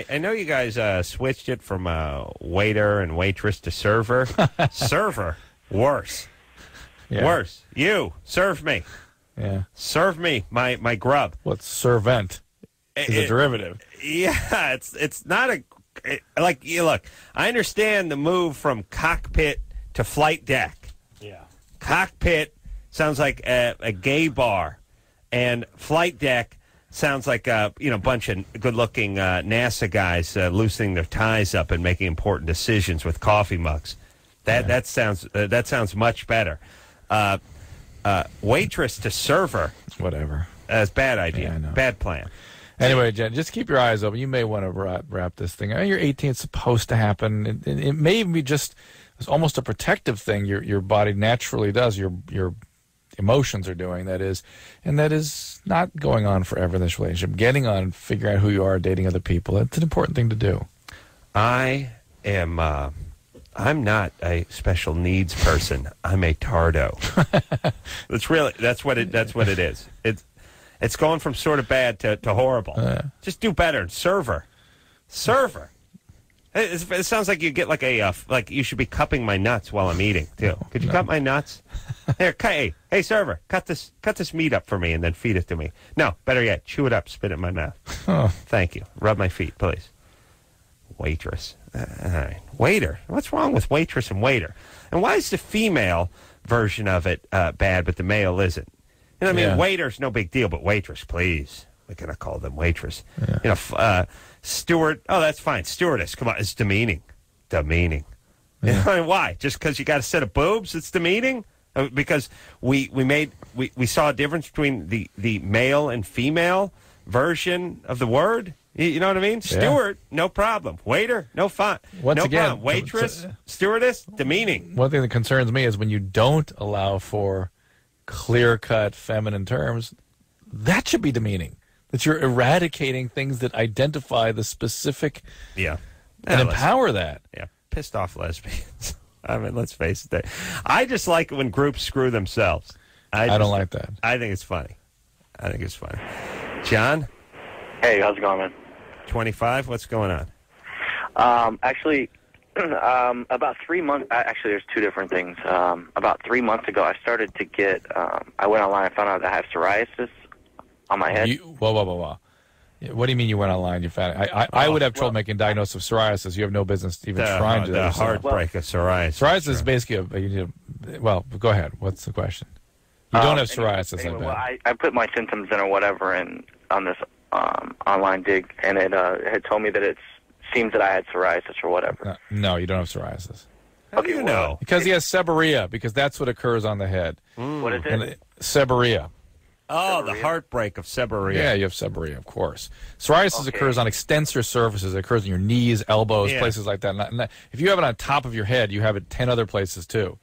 I know you guys switched it from waiter and waitress to server. Server, worse.
Yeah.
Worse. You serve me.
Yeah.
Serve me my grub.
What's servant? Is a derivative.
Yeah, it's not look. I understand the move from cockpit to flight deck.
Yeah.
Cockpit sounds like a gay bar, and flight deck sounds like a bunch of good-looking NASA guys loosening their ties up and making important decisions with coffee mugs. That sounds much better. Waitress to server.
Whatever.
That's a bad idea.
Yeah, I know.
Bad plan.
Anyway, Jen, just keep your eyes open. You may want to wrap this thing. I mean, you're 18. It's supposed to happen. It may even be just it's almost a protective thing your body naturally does. Your emotions are doing, that is. And that is not going on forever in this relationship. Getting on, figuring out who you are, dating other people. It's an important thing to do.
I'm not a special needs person. I'm a tardo. That's what it is. It's going from sort of bad to horrible. Just do better. Server. It sounds like you get like like you should be cupping my nuts while I'm eating too. Could you cut my nuts? Here, hey server, cut this meat up for me and then feed it to me. No, better yet, chew it up, spit it in my mouth.
Oh.
Thank you. Rub my feet, please. Waitress. All right. Waiter. What's wrong with waitress and waiter? And why is the female version of it bad, but the male isn't? You know what I mean? Waiter's no big deal, but waitress, please. We're going to call them waitress.
Yeah.
Steward. Oh, that's fine. Stewardess. Come on. It's demeaning. Why? Just because you got a set of boobs? It's demeaning? Because we saw a difference between the male and female version of the word? You know what I mean?
Yeah.
Steward, no problem. Waiter, no fun.
Once
no
again,
problem. Waitress, stewardess, demeaning.
One thing that concerns me is when you don't allow for clear-cut feminine terms, that should be demeaning. That you're eradicating things that identify the specific and empower that.
Yeah, pissed off lesbians. I mean, let's face it. I just like it when groups screw themselves.
I don't like that.
I think it's funny. John?
Hey, how's it going, man?
25, what's going on?
Actually, about 3 months, actually there's two different things. About 3 months ago, I started to get, I went online and found out that I have psoriasis on my head.
Whoa. What do you mean you went online? You found I would have trouble making a diagnosis of psoriasis. You have no business even trying to do that.
The heartbreak of psoriasis.
Psoriasis is basically well, go ahead. What's the question? You don't have psoriasis,
anyway,
I bet.
well, I put my symptoms in or whatever on this online dig, and it had told me that it seems that I had psoriasis or whatever.
No, you don't have psoriasis.
How do you know?
Because he has seborrhea, because that's what occurs on the head.
What is it?
And seborrhea.
Oh, the heartbreak of seborrhea.
Yeah, you have seborrhea, of course. Psoriasis occurs on extensor surfaces. It occurs in your knees, elbows, places like that. If you have it on top of your head, you have it 10 other places, too.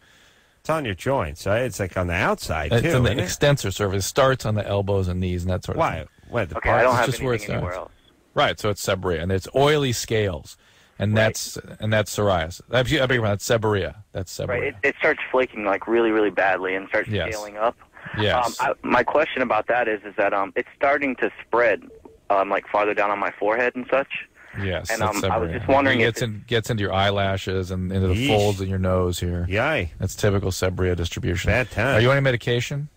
It's on your joints, right? It's like on the outside,
it's
too.
on the extensor surface. It starts on the elbows and knees and that sort of thing.
Why?
I don't have
just where it
anything anywhere
starts.
else.
Right, so it's seborrhea, and it's oily scales, and that's psoriasis. I beg your pardon, that's seborrhea. That's seborrhea.
Right, it starts flaking like really, really badly and starts scaling up.
Yes.
My question about that is that it's starting to spread like farther down on my forehead and such.
Yes,
and
that's
I was
seborrhea.
just wondering
It gets into your eyelashes and into the folds in your nose here.
Yay.
That's typical seborrhea distribution.
Bad time.
Are you on any medication?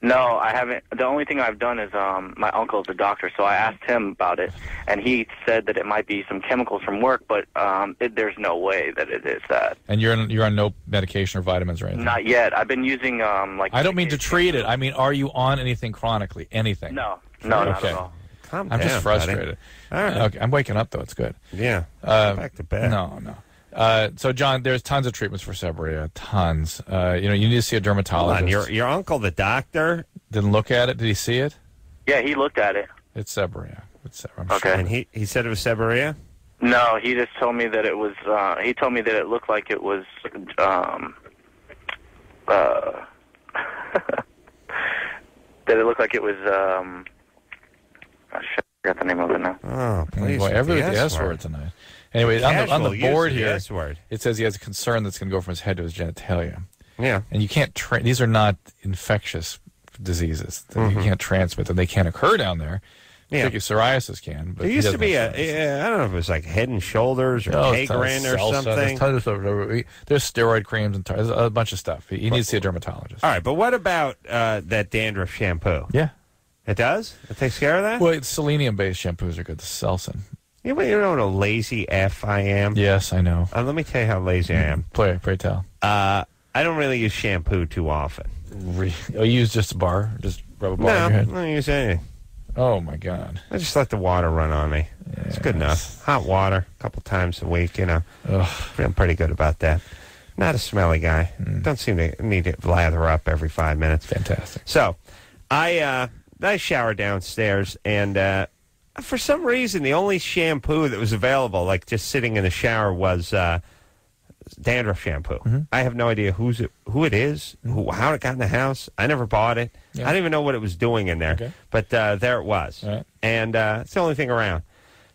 No, I haven't. The only thing I've done is my uncle's a doctor, so I asked him about it, and he said that it might be some chemicals from work, but there's no way that it is that.
And you're on no medication or vitamins or anything?
Not yet. I've been using like.
I don't mean to treat it. I mean, are you on anything chronically? Anything?
No, not at all.
Calm
I'm
down,
just frustrated.
All right.
Okay, I'm waking up though. It's good.
Yeah. Back to bed.
No. So, John, there's tons of treatments for seborrhea. Tons. You need to see a dermatologist.
Hold on. Your uncle, the doctor,
didn't look at it. Did he see it?
Yeah, he looked at it.
It's seborrhea. I'm
Okay.
sure.
And he said it was seborrhea?
No, he just told me that it was. He told me that it looked like it was. That it looked like it was. I forgot the name of it now.
Oh, please.
Boy, everybody's the S word tonight. Anyway, on the board here, it says he has a concern that's going to go from his head to his genitalia.
Yeah.
And you can't. These are not infectious diseases. You can't transmit them. They can't occur down there.
Yeah.
Particularly psoriasis can. But
there used to be I don't know if it was like Head and Shoulders or Tegrin or something.
There's tons of stuff. There's steroid creams and there's a bunch of stuff. He needs to see a dermatologist.
All right, but what about that dandruff shampoo?
Yeah.
It does? It takes care of that?
Well, selenium-based shampoos are good. The Selsun.
Yeah, but you know what a lazy F I am?
Yes, I know.
Let me tell you how lazy I am.
Pray tell.
I don't really use shampoo too often.
You use just a bar? Just rub a bar on your head?
I don't use anything.
Oh, my God.
I just let the water run on me. Yes. It's good enough. Hot water a couple times a week, I'm pretty good about that. Not a smelly guy. Don't seem to need to lather up every 5 minutes.
Fantastic.
So, I shower downstairs, and for some reason, the only shampoo that was available, like just sitting in the shower, was dandruff shampoo. I have no idea who it is, how it got in the house. I never bought it. I don't even know what it was doing in there. But there it was.
Right.
And it's the only thing around.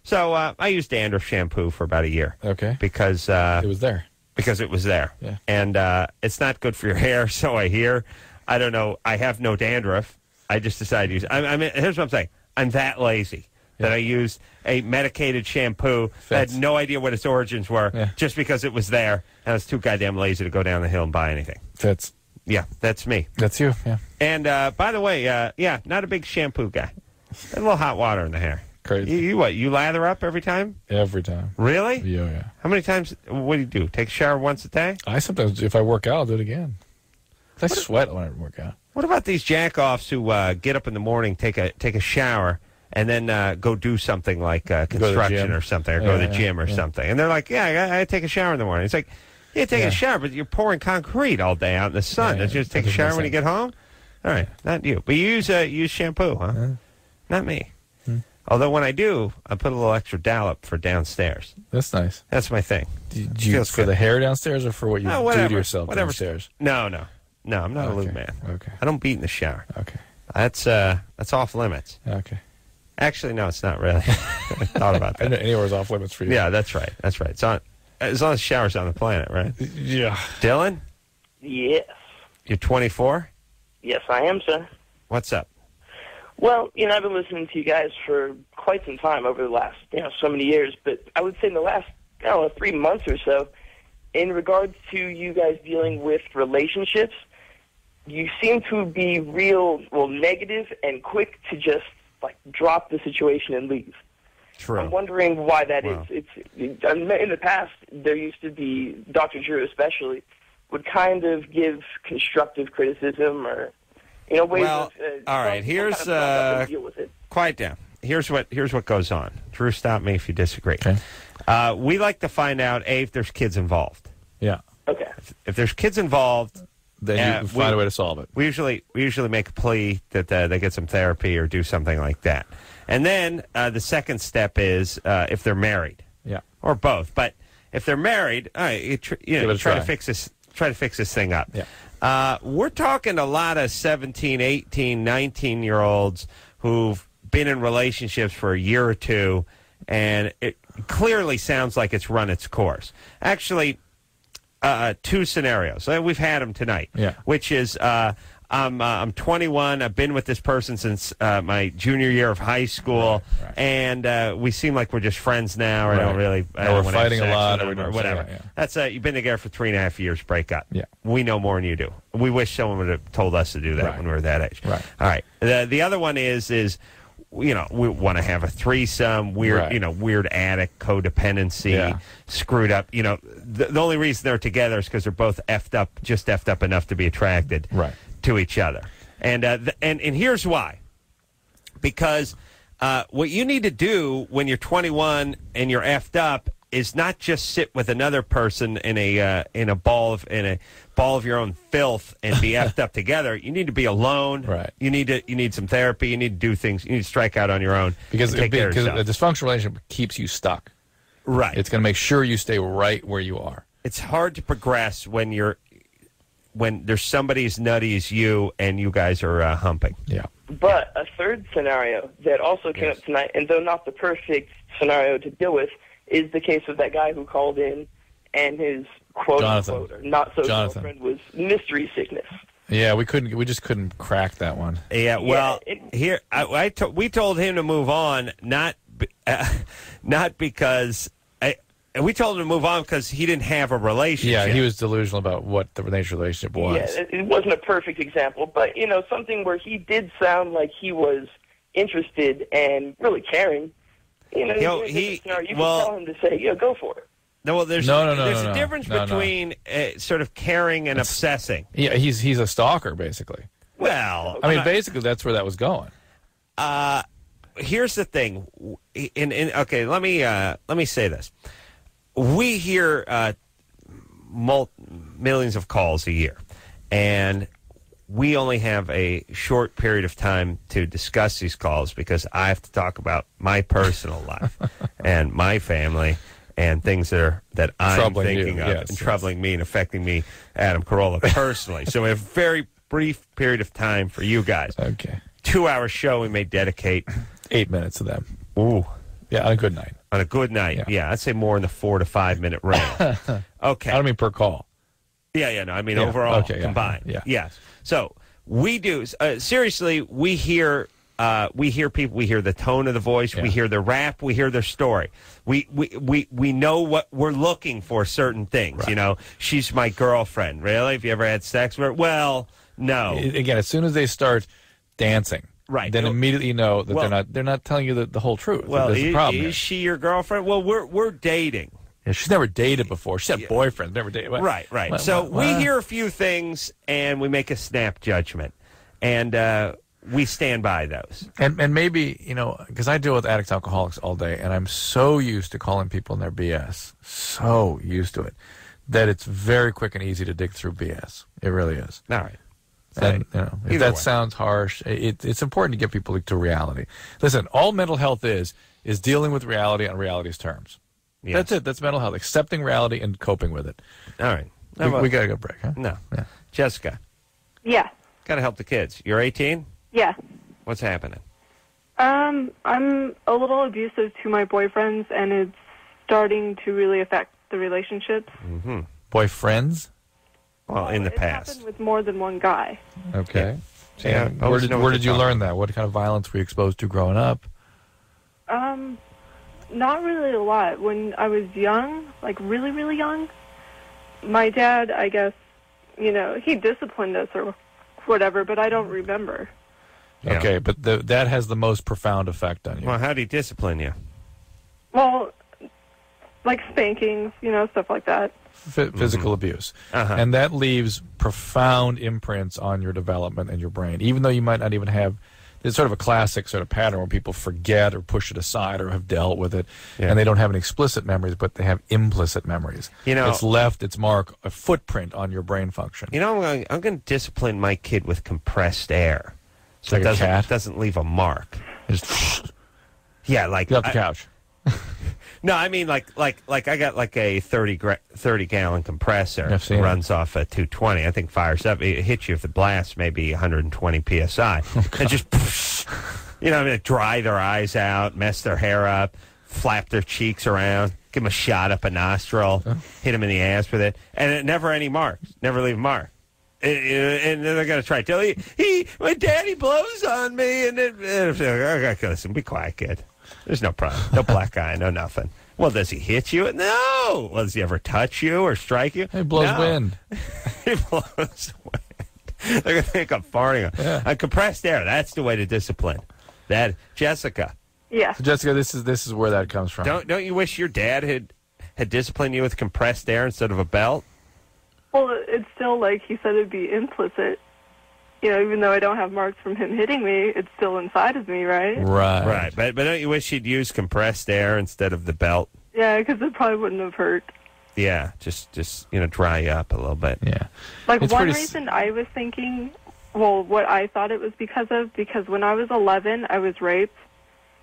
So I used dandruff shampoo for about a year.
Okay.
Because
it was there.
Because it was there.
Yeah.
And it's not good for your hair, so I hear. I don't know. I have no dandruff. I just decided to use it. I mean, here's what I'm saying. I'm that lazy that I used a medicated shampoo. I had no idea what its origins were just because it was there. And I was too goddamn lazy to go down the hill and buy anything.
Fits.
Yeah, that's me.
That's you, yeah.
And by the way, not a big shampoo guy. A little hot water in the hair.
Crazy.
You lather up every time?
Every time.
Really?
Yeah.
How many times? What do you do? Take a shower once a day?
I sometimes, if I work out, I'll do it again. I sweat when I work out.
What about these jackoffs who get up in the morning, take a shower, and then go do something like construction or something, or go to the gym or something? And they're like, I take a shower in the morning. It's like, You take a shower, but you're pouring concrete all day out in the sun. Don't you just take a shower when you get home? All right, not you. But you use shampoo, huh? Not me. Although when I do, I put a little extra dollop for downstairs.
That's nice.
That's my thing.
Did you for the hair downstairs or for what you do to yourself downstairs?
No, I'm not a lube man.
Okay.
I don't beat in the shower.
Okay.
That's off limits.
Okay.
Actually, no, it's not really. I thought about that.
Anywhere's off limits for you.
Yeah, that's right. That's right. It's on as long as the shower's on the planet, right?
Yeah.
Dylan,
Yes.
you're 24.
Yes, I am, sir.
What's up?
Well, I've been listening to you guys for quite some time over the last, so many years, but I would say in the last, 3 months or so, in regards to you guys dealing with relationships, you seem to be negative and quick to just, drop the situation and leave.
True.
I'm wondering why that is. In the past, there used to be, Dr. Drew especially, would kind of give constructive criticism or, ways of...
all right, here's...
deal with it.
Quiet down. Here's what goes on. Drew, stop me if you disagree.
Okay.
We like to find out, if there's kids involved.
Yeah.
Okay.
If there's kids involved...
Then you find a way to solve it.
We usually make a plea that they get some therapy or do something like that. And then the second step is if they're married.
Yeah.
Or both. But if they're married, you try to fix this thing up.
Yeah.
We're talking a lot of 17, 18, 19-year-olds who've been in relationships for a year or two, and it clearly sounds like it's run its course. Actually, two scenarios. We've had them tonight.
Yeah.
Which is I'm 21. I've been with this person since my junior year of high school,
Right.
And we seem like we're just friends now. Or
Right.
I don't really.
We're fighting a lot,
or whatever.
Yeah.
That's you've been together for 3.5 years. Break up.
Yeah.
We know more than you do. We wish someone would have told us to do that
Right.
when we were that age.
Right.
All right. The other one is we want to have a threesome, weird,
Right.
Weird addict codependency, screwed up. The only reason they're together is because they're both just effed up enough to be attracted to each other. And and here's why. Because what you need to do when you're 21 and you're effed up is not just sit with another person in a ball of your own filth and be effed up together. You need to be alone.
Right.
You need some therapy. You need to do things. You need to strike out on your own.
Because
and take care of
a
yourself.
dysfunctional relationship keeps you stuck.
Right.
It's going to make sure you stay right where you are.
It's hard to progress when there's somebody as nutty as you and you guys are humping.
Yeah.
But a third scenario that also came up tonight, and though not the perfect scenario to deal with, is the case of that guy who called in and his quote-unquote or not-so-girlfriend was mystery sickness.
Yeah, we just couldn't crack that one.
Yeah, well, we told him to move on, not because... And we told him to move on because he didn't have a relationship.
Yeah, he was delusional about what the nature of the relationship was.
Yeah, it wasn't a perfect example, but, something where he did sound like he was interested and really caring. You can tell him to say, go for it.
No, well, there's a difference between sort of caring and obsessing.
Yeah, he's a stalker, basically.
Well,
I mean, basically, that's where that was going.
Here's the thing. Okay, let me say this. We hear millions of calls a year, and we only have a short period of time to discuss these calls because I have to talk about my personal life and my family and things that I'm
troubling
thinking of
yes,
and troubling me and affecting me, Adam Carolla, personally. So we have a very brief period of time for you guys.
Okay.
2-hour show we may dedicate
8 minutes to them.
Ooh.
Yeah, on a good night.
On a good night, yeah. I'd say more in the 4 to 5 minute range. Okay.
I don't mean per call.
Yeah, no. I mean overall combined.
Yeah.
Yes. So we do. Seriously, we hear people. We hear the tone of the voice. We hear the rap. We hear their story. We know what we're looking for. Certain things.
Right.
She's my girlfriend. Really? Have you ever had sex with her? Well, no.
Again, as soon as they start dancing.
Right.
Then immediately you know that they're not telling you the whole truth.
Well,
There's a problem
is she your girlfriend? Well, we're dating.
Yeah, she's never dated before. She's had boyfriends, never dated.
Right. So we hear a few things and we make a snap judgment, and we stand by those.
And maybe because I deal with addicts, alcoholics all day, and I'm so used to calling people in their BS, so used to it that it's very quick and easy to dig through BS. It really is.
All right.
And, if that sounds harsh, it's important to get people to reality. Listen, all mental health is dealing with reality on reality's terms. Yes. That's it. That's mental health. Accepting reality and coping with it.
All right.
We got to go break, huh?
No.
Yeah.
Jessica,
Yeah.
got to help the kids. You're 18?
Yeah.
What's happening?
I'm a little abusive to my boyfriends, and it's starting to really affect the relationships.
Mm-hmm.
Boyfriends?
Well, in the
It
past.
happened with more than one guy.
Okay.
Yeah.
And where did you learn that? What kind of violence were you exposed to growing up?
Not really a lot. When I was young, like really, really young, my dad, I guess, he disciplined us or whatever, but I don't remember.
Yeah.
Okay, but that has the most profound effect on you.
Well, how did he discipline you?
Well, like spankings, stuff like that.
Physical abuse.
Uh-huh.
And that leaves profound imprints on your development and your brain. Even though you might not even have, it's sort of a classic sort of pattern where people forget or push it aside or have dealt with it, and they don't have any explicit memories, but they have implicit memories. It's left its mark, a footprint on your brain function.
I'm going to discipline my kid with compressed air. So
Like
it doesn't leave a mark. Yeah, like...
Get off the couch.
No, I mean like I got like a 30-gallon compressor.
I've seen
runs off a 220. I think fires up. It hits you if it blasts maybe 120 psi. And just dry their eyes out, mess their hair up, flap their cheeks around, give them a shot up a nostril, hit them in the ass with it, and it never any marks, never leave a mark. And then they're going to try to tell you, my daddy blows on me, and okay, listen, be quiet, kid. There's no problem. No black eye, no nothing. Well, does he hit you? No. Well, does he ever touch you or strike you?
He blows wind.
He blows wind. They're going to think I'm farting.
Yeah.
Compressed air, that's the way to discipline. Jessica.
Yeah.
So Jessica, this is where that comes from.
Don't you wish your dad had disciplined you with compressed air instead of a belt?
Well, it's still like he said it'd be implicit. Even though I don't have marks from him hitting me, it's still inside of me, right?
Right. But don't you wish he'd use compressed air instead of the belt?
Yeah, because it probably wouldn't have hurt.
Yeah, just dry you up a little bit.
Yeah.
Like one reason I was thinking, what I thought it was because when I was 11, I was raped.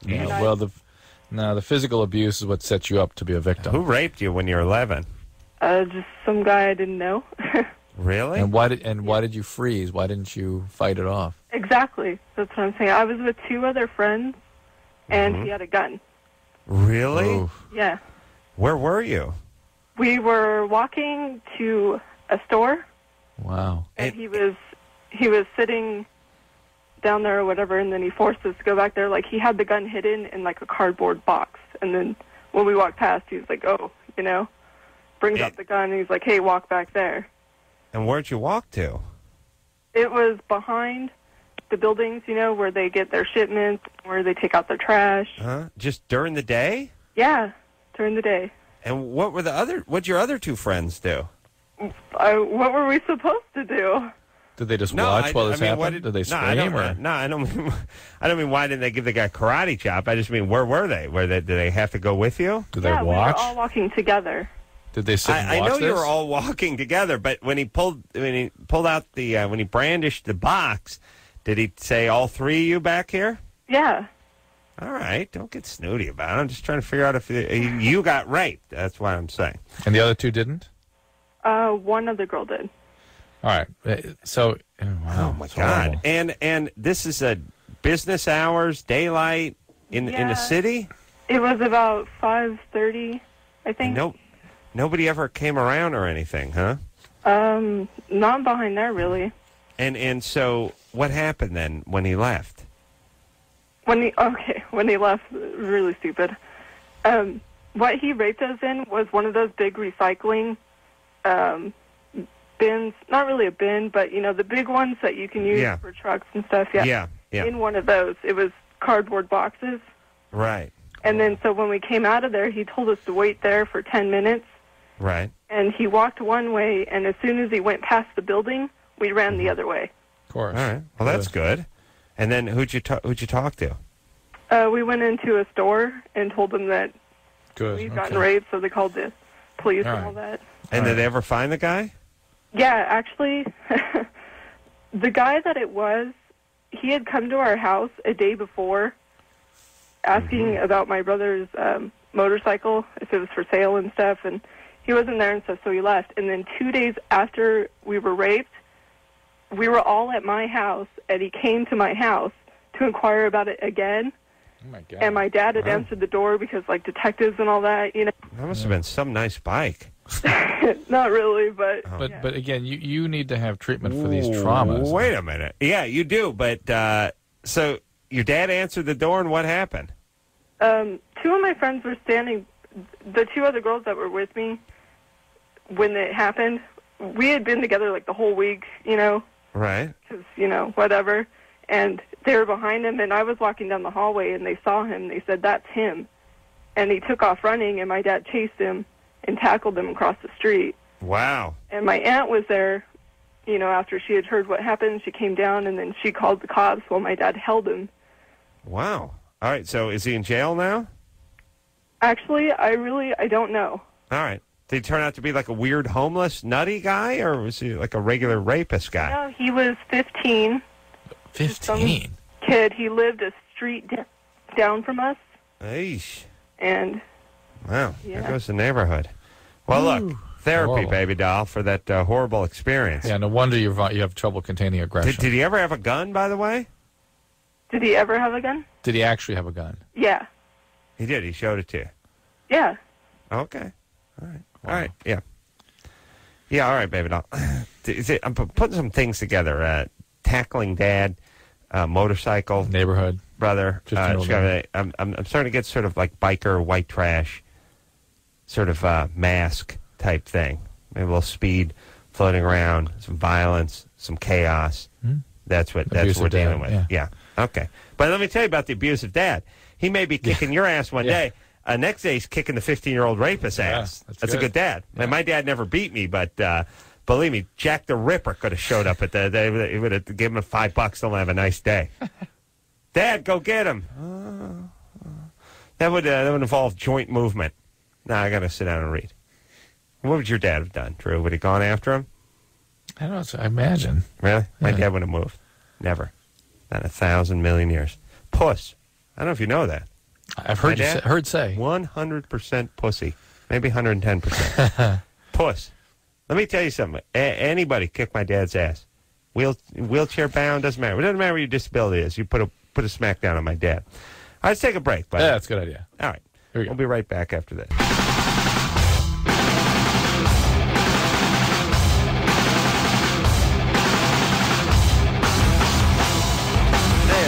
Yeah. Well, the physical abuse is what sets you up to be a victim.
Who raped you when you were 11?
Just some guy I didn't know.
Really?
And why did you freeze? Why didn't you fight it off?
Exactly. That's what I'm saying. I was with two other friends, and he had a gun.
Really?
Oof.
Yeah.
Where were you?
We were walking to a store.
Wow.
And he was sitting down there or whatever, and then he forced us to go back there. Like, he had the gun hidden in, like, a cardboard box. And then when we walked past, he was like, brings up the gun, and he's like, hey, walk back there.
And where'd you walk to?
It was behind the buildings, where they get their shipments, where they take out their trash.
Huh? Just during the day?
Yeah, during the day.
And what'd your other two friends do?
What were we supposed to do?
Did they just watch while this happened? Did they scream?
I don't mean why didn't they give the guy a karate chop? I just mean where were they? Did they have to go with you?
Did they watch?
We were all walking together.
Did they sit and watch
I know
this?
you were all walking together, but when he pulled out when he brandished the box, did he say all three of you back here?
Yeah.
All right, don't get snooty about it. I'm just trying to figure out if you got raped. That's what I'm saying.
And the other two didn't?
One other girl did.
All right. So, wow.
Oh my God! And this is a business hours, daylight in the city.
It was about 5:30, I think.
Nobody ever came around or anything, huh?
Not behind there, really.
And so what happened then when he left?
When he left, really stupid. What he raped us in was one of those big recycling bins. Not really a bin, but the big ones that you can use for trucks and stuff. Yeah. In one of those, it was cardboard boxes.
Right.
And then so when we came out of there, he told us to wait there for 10 minutes.
Right.
And he walked one way, and as soon as he went past the building, we ran the other way.
Of course.
All right. Well, that's good. And then who'd you talk to?
We went into a store and told them that we'd gotten raped, so they called the police and all that.
And did they ever find the guy?
Yeah, actually, the guy that it was, he had come to our house a day before asking about my brother's motorcycle, if it was for sale and stuff, and he wasn't there and stuff, so he left. And then 2 days after we were raped, we were all at my house, and he came to my house to inquire about it again.
Oh, my God.
And my dad had answered the door because, like, detectives and all that, you know.
That must have been some nice bike.
Not really, but...
But again, you need to have treatment for these traumas.
Wait a minute. Yeah, you do, but so your dad answered the door, and what happened?
Two of my friends were standing, the two other girls that were with me when it happened. We had been together, like, the whole week, you know.
Right.
Because, you know, whatever. And they were behind him, and I was walking down the hallway, and they saw him. They said, "That's him." And he took off running, and my dad chased him and tackled him across the street.
Wow.
And my aunt was there, you know, after she had heard what happened. She came down, and then she called the cops while my dad held him.
Wow. All right, so is he in jail now?
Actually, I don't know.
All right. Did he turn out to be like a weird homeless, nutty guy, or was he like a regular rapist guy?
No, he was 15.
15?
Kid. He lived a street down from us.
Eesh.
And...
Wow.
Yeah.
There goes the neighborhood. Well, look, therapy,
Horrible.
baby doll, for that horrible experience.
Yeah, no wonder you have trouble containing aggression.
Did he ever have a gun, by the way?
Did he ever have a gun?
Did he actually have a gun?
Yeah.
He did. He showed it to you.
Yeah.
Okay. All right. All right. Yeah. Yeah, all right, baby doll. I'm putting some things together. Tackling dad, motorcycle.
Neighborhood.
Brother.
15-year-old
I'm starting to get sort of like biker, white trash, sort of mask type thing. Maybe a little speed floating around, some violence, some chaos. That's what we're dealing with. Yeah. Okay. But let me tell you about the abusive dad. He may be kicking your ass one day. Next day he's kicking the 15-year-old rapist's ass. That's a good dad. And my dad never beat me, but believe me, Jack the Ripper could have showed up at they would have given him $5 to have a nice day. Dad, go get him. That would involve joint movement. Nah, I got to sit down and read. What would your dad have done, Drew? Would he gone after him?
I don't know. I imagine.
Really? My dad wouldn't have moved. Never. Not 1,000 million years. Puss. I don't know if you know that.
I've heard heard say
100% pussy, maybe 110%. Puss. Let me tell you something. Anybody kick my dad's ass, wheelchair bound, doesn't matter. It doesn't matter what your disability is. You put a smack down on my dad. All right, let's take a break. Buddy.
Yeah, that's a good idea.
All right,
Here we go.
We'll be right back after this. Hey,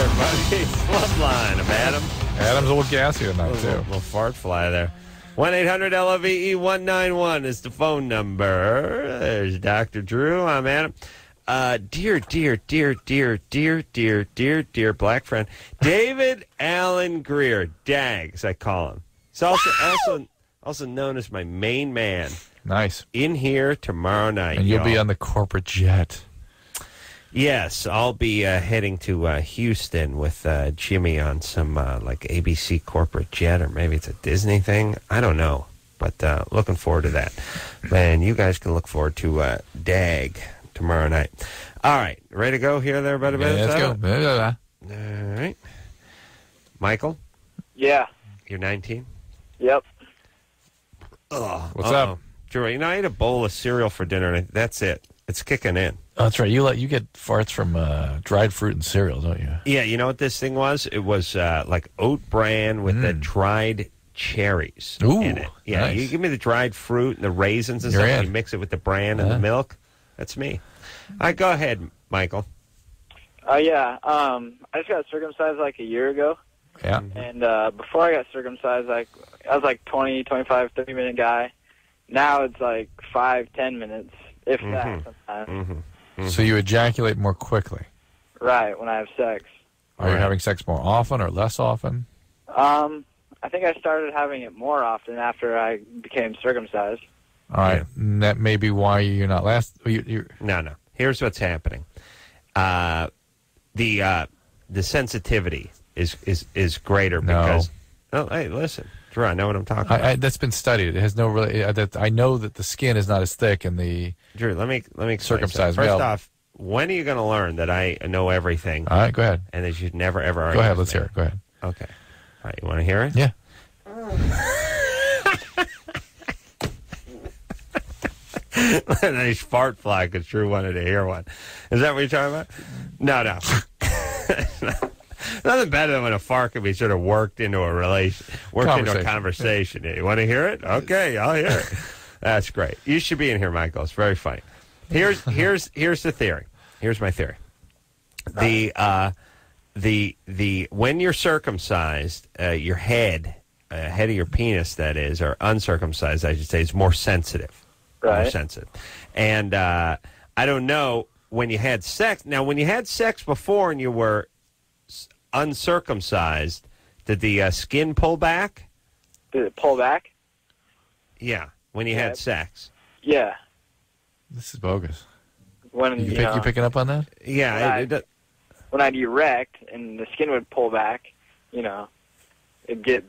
everybody. It's Loveline. I'm Adam.
Adam's a little gassy tonight, too.
A little fart fly there. 1-800-LOVE-191 is the phone number. There's Dr. Drew. I'm Adam. Dear black friend, David Allen Greer, Dags, I call him. He's also known as my main man.
Nice.
In here tomorrow night.
And you'll be on the corporate jet.
Yes, I'll be heading to Houston with Jimmy on some like ABC corporate jet, or maybe it's a Disney thing. I don't know, but looking forward to that. And you guys can look forward to DAG tomorrow night. All right, ready to go here, there, buddy?
Yeah, let's go.
All right, Michael.
Yeah.
You're 19.
Yep.
Oh,
What's up?
Drew, I ate a bowl of cereal for dinner, and that's it. It's kicking in.
Oh, that's right. You get farts from dried fruit and cereal, don't you?
Yeah, you know what this thing was? It was like oat bran with the dried cherries in it. Yeah,
nice.
You give me the dried fruit and the raisins and
You're
stuff,
in.
and you mix it with the bran and the milk. That's me. All right, go ahead, Michael.
Yeah. I just got circumcised like a year ago.
Yeah.
And before I got circumcised, I was like 20, 25, 30-minute guy. Now it's like 5-10 minutes, if that sometimes.
So you ejaculate more quickly.
Right, when I have sex.
Are you having sex more often or less often?
I think I started having it more often after I became circumcised.
All right. And that may be why you're not
No. Here's what's happening. The sensitivity is greater because. Oh, hey, listen, Drew, I know what I'm talking about.
That's been studied. It has no really. I know that the skin is not as thick in the.
Drew, let me
circumcised
First
male.
off, when are you going to learn that I know everything?
All right, go ahead.
And that you'd never ever argue.
Go ahead.
with
Let's
me?
hear it. Go ahead.
Okay. All right, you want to hear it?
Yeah.
A nice fart flag because Drew wanted to hear one. Is that what you're talking about? No. Nothing better than when a fart can be sort of worked into a conversation. You want to hear it? Okay, I'll hear it. That's great. You should be in here, Michael. It's very funny. Here's the theory. Here's my theory. The when you're circumcised, your head of your penis, that is, or uncircumcised, I should say, is more sensitive.
Right.
More sensitive. And I don't know, when you had sex. Now, when you had sex before and you were uncircumcised, did the skin pull back?
Did it pull back?
Yeah, when you had sex.
Yeah.
This is bogus.
When
You picking up on that?
Yeah.
When I'd erect and the skin would pull back, it'd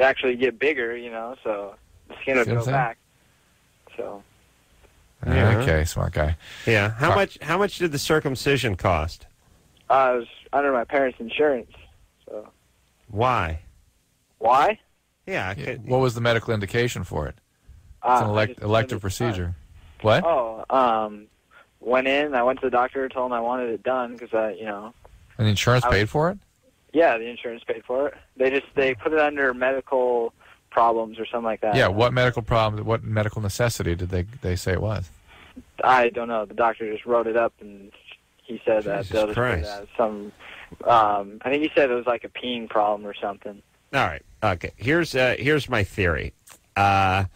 actually get bigger, so the skin would go back. So.
Yeah.
Okay, smart guy.
Yeah. How much did the circumcision cost?
It was under my parents' insurance. So.
Why?
Why?
Yeah.
What was the medical indication for it? It's an elective procedure. What?
Oh, went in. I went to the doctor, told him I wanted it done because
And the insurance paid for it?
Yeah, the insurance paid for it. They put it under medical problems or something like that.
Yeah. What medical problem? What medical necessity did they say it was?
I don't know. The doctor just wrote it up and he said that they'll just put it as some. I think he said it was like a peeing problem or something.
All right. Okay. Here's my theory. The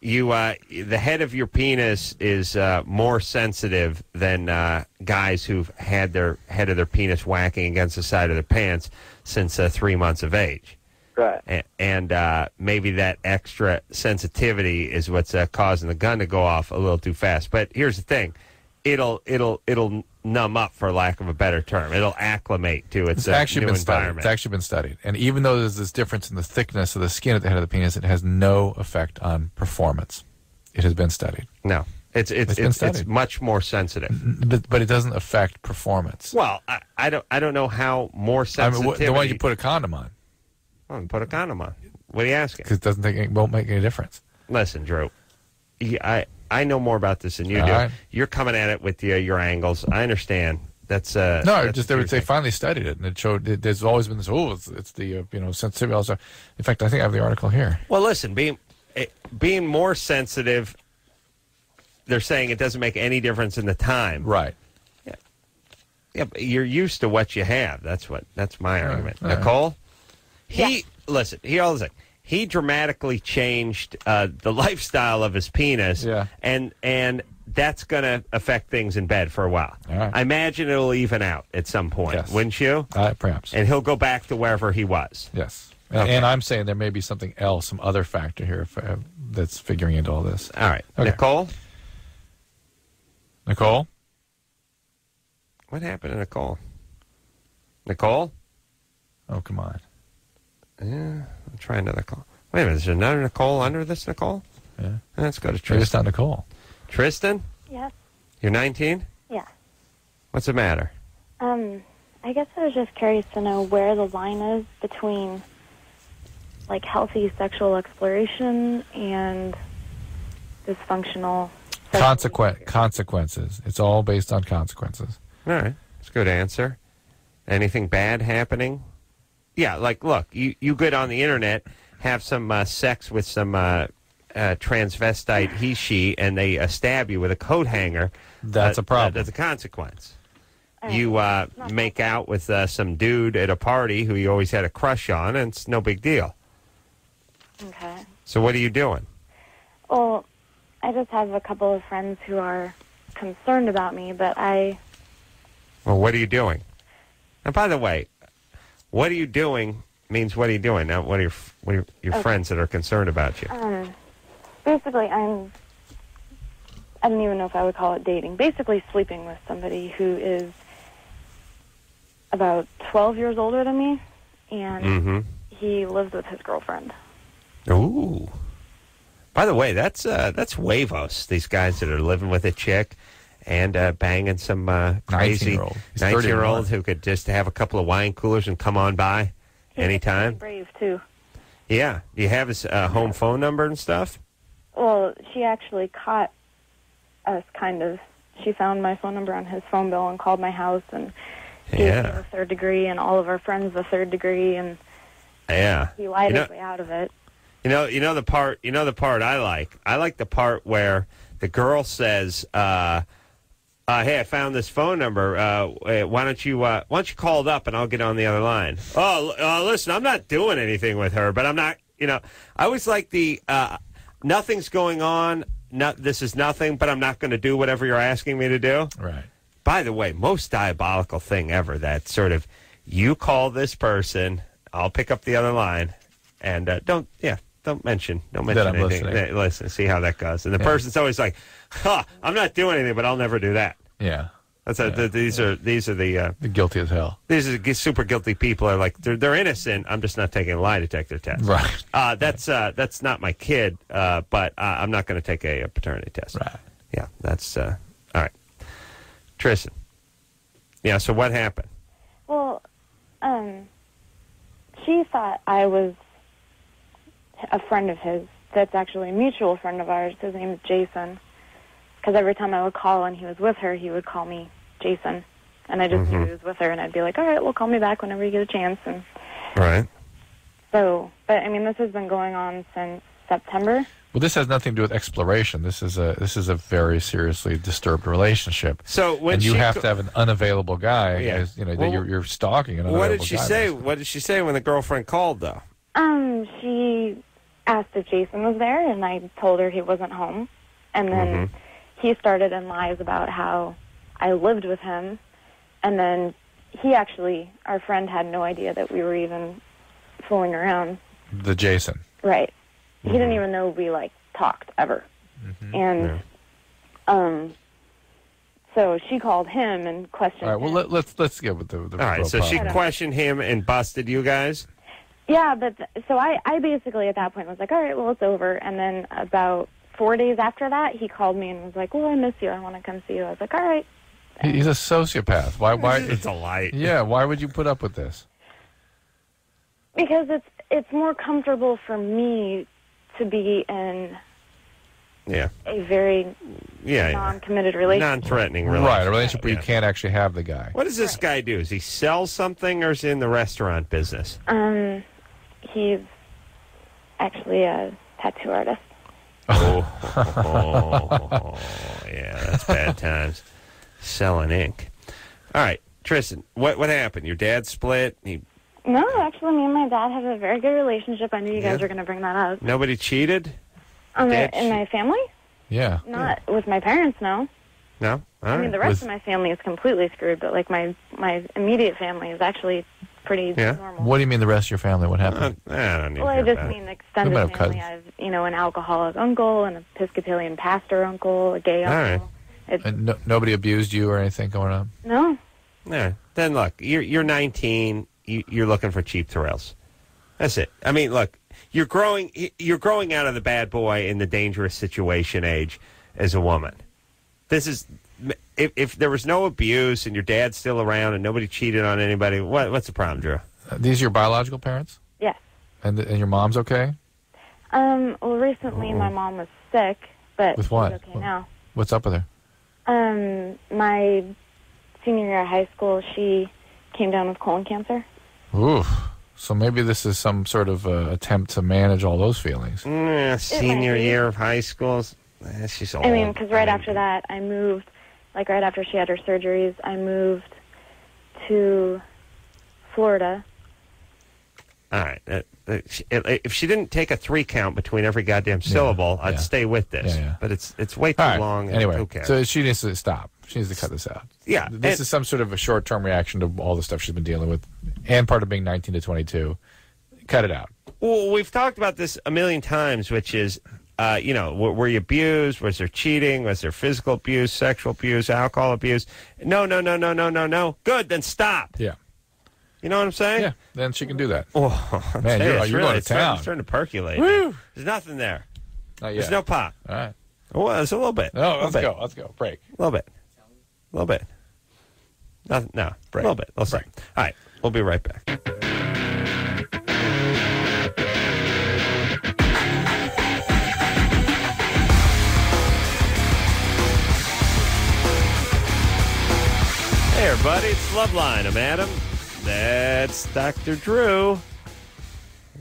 head of your penis is more sensitive than guys who've had their head of their penis whacking against the side of their pants since 3 months of age.
Right.
And maybe that extra sensitivity is what's causing the gun to go off a little too fast. But here's the thing. It'll numb up, for lack of a better term. It'll acclimate to its
actually
new
been studied.
environment.
It's actually been studied. And even though there's this difference in the thickness of the skin at the head of the penis, it has no effect on performance. It has been studied.
No. It's much more sensitive.
But it doesn't affect performance.
Well, I don't know how more sensitivity.
The one you put a condom on.
Oh, put a condom on. What are you asking?
Because it won't make any difference.
Listen, Drew, I know more about this than you
All
do.
right.
You're coming at it with your angles. I understand. That's
they finally studied it, and it showed there's always been this. It's the sensitivity. Also, in fact, I think I have the article here.
Well, listen, being more sensitive, they're saying it doesn't make any difference in the time.
Right.
Yeah, but you're used to what you have. That's my argument.
All right.
Nicole, he dramatically changed the lifestyle of his penis.
Yeah.
And that's going to affect things in bed for a while.
All right.
I imagine it'll even out at some point,
Yes.
wouldn't you?
Perhaps.
And he'll go back to wherever he was.
Yes.
Okay.
And I'm saying there may be something else, some other factor here that's figuring into all this.
All right.
Okay.
Nicole? What happened to Nicole? Nicole?
Oh, come on.
Yeah, I'll try another call. Wait a minute, is there another Nicole under this Nicole?
Yeah.
Let's go to Tristan.
Maybe it's not Nicole.
Tristan?
Yes.
You're 19?
Yeah.
What's the matter?
I guess I was just curious to know where the line is between, like, healthy sexual exploration and dysfunctional
consequences. It's all based on consequences.
All right. That's a good answer. Anything bad happening? Yeah, like, look, you get on the internet, have some sex with some transvestite he-she, and they stab you with a coat hanger.
That's a problem.
That's a consequence. You make out with some dude at a party who you always had a crush on, and it's no big deal.
Okay.
So what are you doing?
Well, I just have a couple of friends who are concerned about me, but
Well, what are you doing? And by the way, what are you doing means what are you doing? Now, what are your friends that are concerned about you?
Basically, I don't even know if I would call it dating. Basically, sleeping with somebody who is about 12 years older than me, and he lives with his girlfriend.
Ooh. By the way, that's huevos. These guys that are living with a chick and banging some crazy 19-year-old who could just have a couple of wine coolers and come on by anytime.
He's brave too.
Yeah. Do you have his home phone number and stuff?
Well, she actually caught us kind of. She found my phone number on his phone bill and called my house and gave me a third degree and all of our friends a third degree, and he lied his way out of it.
You know the part I like. I like the part where the girl says, "Hey, I found this phone number. Why don't you call it up and I'll get on the other line?" Oh, listen, I'm not doing anything with her, but I'm not. I always like the nothing's going on. This is nothing, but I'm not going to do whatever you're asking me to do.
Right.
By the way, most diabolical thing ever. That sort of, you call this person, I'll pick up the other line, and don't mention anything. Listen, see how that goes. And the person's always like, I'm not doing anything, but I'll never do that.
Yeah.
These are the
guilty as hell.
These are super guilty people. Are like they're innocent. I'm just not taking a lie detector test.
Right.
That's not my kid. But I'm not going to take a paternity test.
Right.
Yeah. That's all right. Tristan. Yeah. So what happened?
Well, she thought I was a friend of his. That's actually a mutual friend of ours. His name is Jason. Because every time I would call and he was with her, he would call me Jason. And I just knew he was with her, and I'd be like, all right, well, call me back whenever you get a chance. And
right.
So, but, I mean, this has been going on since September.
Well, this has nothing to do with exploration. This is a very seriously disturbed relationship.
So when
you have to have an unavailable guy, that you're stalking an unavailable
What did she
guy,
say?
basically.
What did she say when the girlfriend called, though?
She asked if Jason was there, and I told her he wasn't home. And then he started in lies about how I lived with him. And then our friend had no idea that we were even fooling around.
The Jason.
Right. He didn't even know we, talked ever. And, so she called him and questioned
All right, well,
him.
let's get with the
All right, so she questioned him and busted you guys?
Yeah, but so I basically at that point was like, all right, well, it's over. And then about 4 days after that, he called me and was like, well, I miss you. I want to come see you. I was like, all right.
He's a sociopath. Why?
It's a lie.
Yeah, why would you put up with this?
Because it's more comfortable for me to be in a very non-committed relationship.
Non-threatening relationship.
Right, a relationship where you can't actually have the guy.
What does this guy do? Does he sell something or is he in the restaurant business?
He's actually a tattoo artist.
Yeah, that's bad times. Selling ink. All right, Tristan, what happened? Your dad split?
No, actually, me and my dad have a very good relationship. I knew you guys were going to bring that up.
Nobody cheated?
In my family?
Yeah.
Not with my parents, no.
No?
I mean, the rest of my family is completely screwed, but, my immediate family is actually pretty normal.
What do you mean the rest of your family? What happened?
I don't need
Well, I just mean extended family. I have, an alcoholic uncle, an Episcopalian pastor uncle, a gay uncle.
Right. And nobody abused you or anything going on?
No.
Yeah. Then, look, you're 19. You're looking for cheap thrills. That's it. I mean, look, you're growing out of the bad boy in the dangerous situation age as a woman. This is if there was no abuse and your dad's still around and nobody cheated on anybody. What's the problem, Drew?
These are your biological parents?
Yes.
And your mom's okay?
Well, recently my mom was sick, but
with what?
she's okay now.
What's up with her?
My senior year of high school, she came down with colon cancer.
Ooh. So maybe this is some sort of attempt to manage all those feelings.
Senior year of high school. She's old.
I mean, because right after that, I moved, right after she had her surgeries, I moved to Florida.
All right. If she didn't take a 3 count between every goddamn syllable, I'd stay with this.
Yeah.
But it's way too long.
Anyway,
who cares?
so she needs to stop. She needs to cut this out.
Yeah.
This is some sort of a short-term reaction to all the stuff she's been dealing with, and part of being 19 to 22. Cut it out.
Well, we've talked about this a million times, which is, were you abused? Was there cheating? Was there physical abuse, sexual abuse, alcohol abuse? No. Good, then stop.
Yeah.
You know what I'm saying?
Yeah, then she can do that.
Oh,
Man, you're
really,
going to town.
It's starting to percolate.
Woo!
There's nothing there.
Not yet.
There's no pop.
All right.
Well, there's a little bit.
No, let's go. Let's go. Break.
A little bit. A little bit. Nothing. No.
Break.
A little bit. Let's see. All right. We'll be right back. Hey, everybody. It's Loveline. I'm Adam. That's Dr. Drew.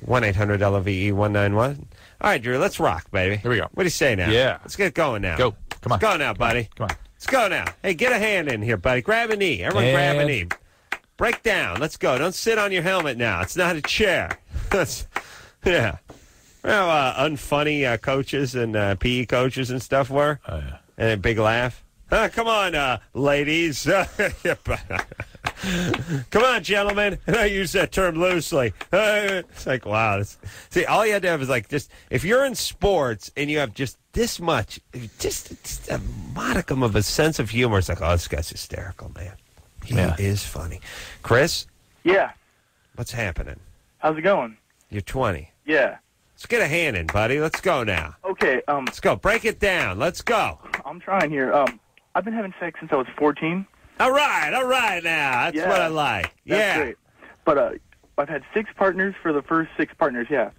1-800-LOVE-191. All right, Drew, let's rock, baby.
Here we go.
What do you say now?
Yeah.
Let's get going now.
Go. Come on.
Let's go now, buddy.
Come on.
Let's go now. Hey, get a hand in here, buddy. Grab a knee. Everyone grab a knee. Break down. Let's go. Don't sit on your helmet now. It's not a chair. Yeah. Well, unfunny coaches and PE coaches and stuff were.
Oh, yeah.
And a big laugh. Come on, ladies. Come on, gentlemen. And I use that term loosely. It's like, wow. See, all you have to have is like just, if you're in sports and you have just this much, just a modicum of a sense of humor, it's like, oh, this guy's hysterical, man. He is funny. Chris?
Yeah.
What's happening?
How's it going?
You're 20.
Yeah.
Let's get a hand in, buddy. Let's go now.
Okay.
Let's go. Break it down. Let's go.
I'm trying here. I've been having sex since I was 14.
All right now. That's what I like.
That's great. But I've had 6 partners for the first 6 partners, yeah.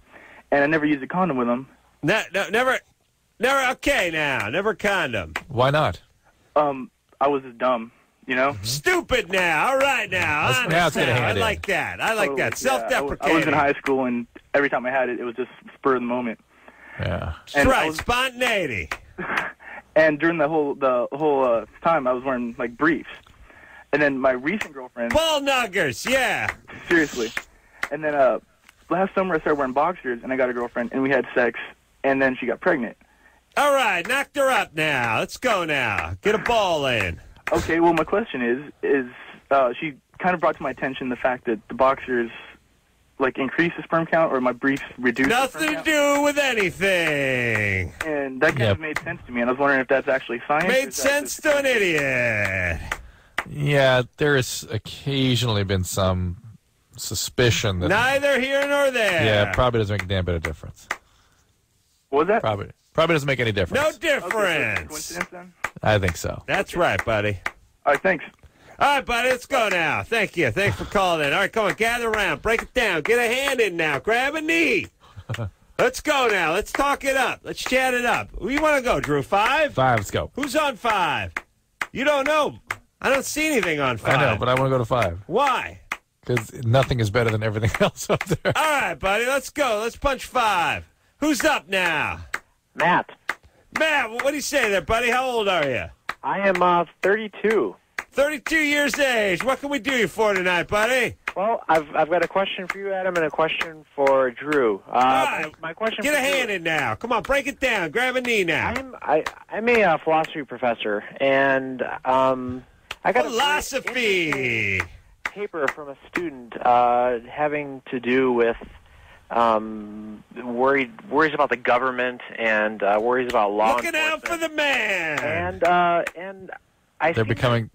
And I never used a condom with them.
No, never, okay now. Never condom.
Why not?
I was just dumb, you know?
Stupid now. All right now.
Now it's gonna hand
I
in.
like that. I like that.
Yeah,
Self-deprecating.
I was in high school, and every time I had it, it was just spur of the moment.
Yeah.
That's right. Spontaneity.
And during the whole time, I was wearing, like, briefs. And then my recent girlfriend...
Ball nuggers, yeah.
Seriously. And then last summer, I started wearing boxers, and I got a girlfriend, and we had sex, and then she got pregnant.
All right, knocked her up now. Let's go now. Get a ball in.
Okay, well, my question is she kind of brought to my attention the fact that the boxers, like, increase the sperm count, or my briefs reduce the sperm
Nothing
count?
to do with anything.
And that kind of made sense to me, and I was wondering if that's actually science.
Made sense to an idiot.
Yeah, there has occasionally been some suspicion that...
Neither here nor there.
Yeah, probably doesn't make a damn bit of difference.
What was that?
Probably doesn't make any difference.
No difference.
Okay, coincidence then?
I think so.
That's right, buddy.
All right, thanks.
All right, buddy, let's go now. Thank you. Thanks for calling in. All right, come on, gather around. Break it down. Get a hand in now. Grab a knee. Let's go now. Let's talk it up. Let's chat it up. Where you want to go, Drew? 5?
5, let's go.
Who's on 5? You don't know. I don't see anything on 5.
I know, but I want to go to 5.
Why?
Because nothing is better than everything else up there.
All right, buddy, let's go. Let's punch 5. Who's up now?
Matt.
Matt, what do you say there, buddy? How old are you?
I am 32.
32 years of age. What can we do you for tonight, buddy?
Well, I've got a question for you, Adam, and a question for Drew.
All right.
My question
Get
for
a hand in now. Come on, break it down. Grab a knee now.
I'm a philosophy professor, and I got
philosophy
a paper from a student having to do with worries about the government and worries about law
Looking out for the man.
And
They're becoming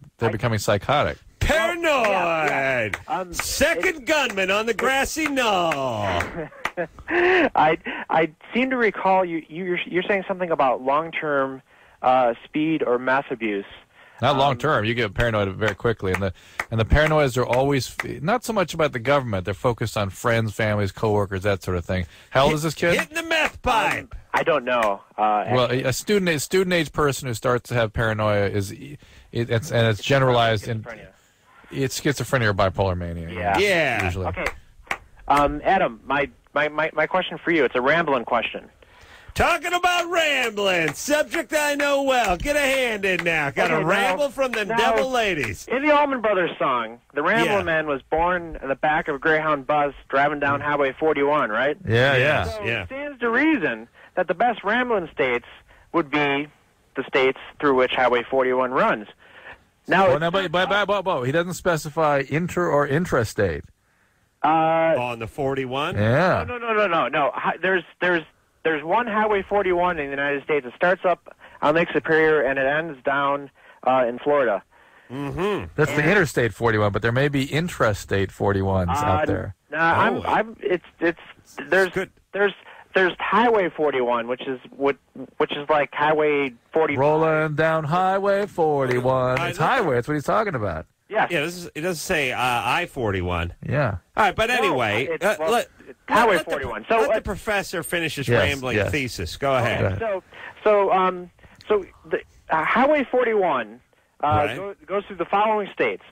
psychotic.
Paranoid. Second gunman on the grassy knoll.
I seem to recall you're saying something about long-term speed or mass abuse.
Not long term. You get paranoid very quickly, and the paranoias are always not so much about the government. They're focused on friends, families, coworkers, that sort of thing. How old is this kid?
Hitting the meth pipe.
I don't know.
Well, a student age person who starts to have paranoia it's generalized in it's schizophrenia or bipolar mania.
Yeah.
Usually.
Okay. Adam, my question for you. It's a rambling question.
Talking about rambling, subject I know well. Get a hand in now. Got a ramble from the devil ladies.
In the Allman Brothers song, the Ramblin' Man was born in the back of a Greyhound bus driving down Highway 41, right?
Yeah.
So it stands to reason that the best rambling states would be the states through which Highway 41 runs. Now,
but he doesn't specify inter or intrastate.
On the 41?
Yeah.
No. There's one Highway 41 in the United States. It starts up on Lake Superior and it ends down in Florida.
Mm-hmm.
That's the Interstate 41, but there may be intrastate 41s out there.
There's Highway 41, which is like Highway 40.
Rolling down Highway 41. It's highway. That's what he's talking about.
Yes.
Yeah, it doesn't say I-41.
Yeah.
All right, but anyway,
Highway 41.
Let the professor finish his rambling thesis. Go ahead.
So the Highway 41 goes through the following states: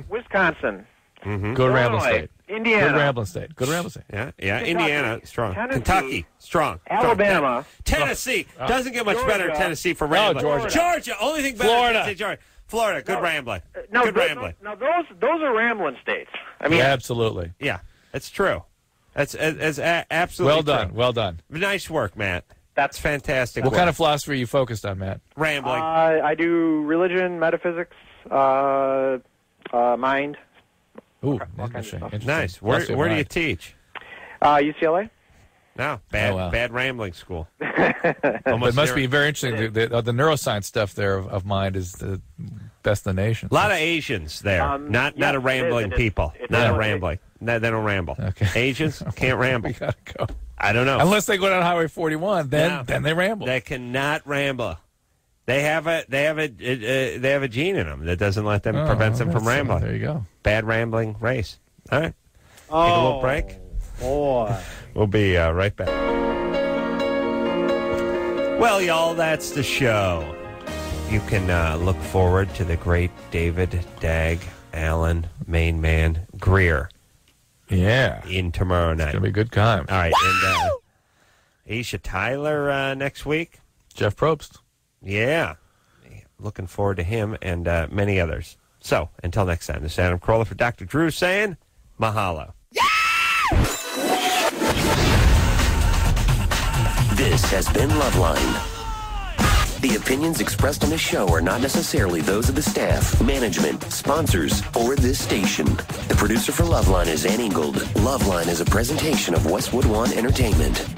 Wisconsin,
Go to Ramblin' State.
Indiana,
Go to Ramblin' State. Go to Ramblin' State.
Yeah,
Kentucky,
Indiana, strong.
Tennessee,
Kentucky, strong.
Alabama,
Tennessee. Doesn't get much better in Tennessee for rambling. Georgia. Only thing better than Tennessee, Georgia. Florida, good rambling. Good rambling.
Now those are rambling states. I mean,
absolutely.
Yeah, it's true. That's absolutely true.
Well done.
Nice work, Matt. That's fantastic.
What kind of philosophy are you focused on, Matt?
Rambling.
I do religion, metaphysics, mind.
Ooh,
interesting.
Nice. Where do you teach?
UCLA.
No, bad rambling school.
It must be very interesting. The neuroscience stuff there of mind is the best in the nation.
A lot of Asians there. Not a rambling people. Not a rambling. No, they don't ramble. Okay. Asians can't ramble.
We gotta go.
I don't know.
Unless they go down Highway 41, then they ramble.
They cannot ramble. They have a gene in them that doesn't let them prevents them from rambling.
There you go.
Bad rambling race. All right. Take a little break.
Boy.
We'll be right back. Well, y'all, that's the show. You can look forward to the great David Dag Allen, main man Greer.
Yeah.
In tomorrow night.
It's going to be a good time.
All right. And Aisha Tyler next week.
Jeff Probst.
Yeah. Looking forward to him and many others. So, until next time, this is Adam Carolla for Dr. Drew saying mahalo.
This has been Loveline. The opinions expressed on this show are not necessarily those of the staff, management, sponsors, or this station. The producer for Loveline is Ann Ingold. Loveline is a presentation of Westwood One Entertainment.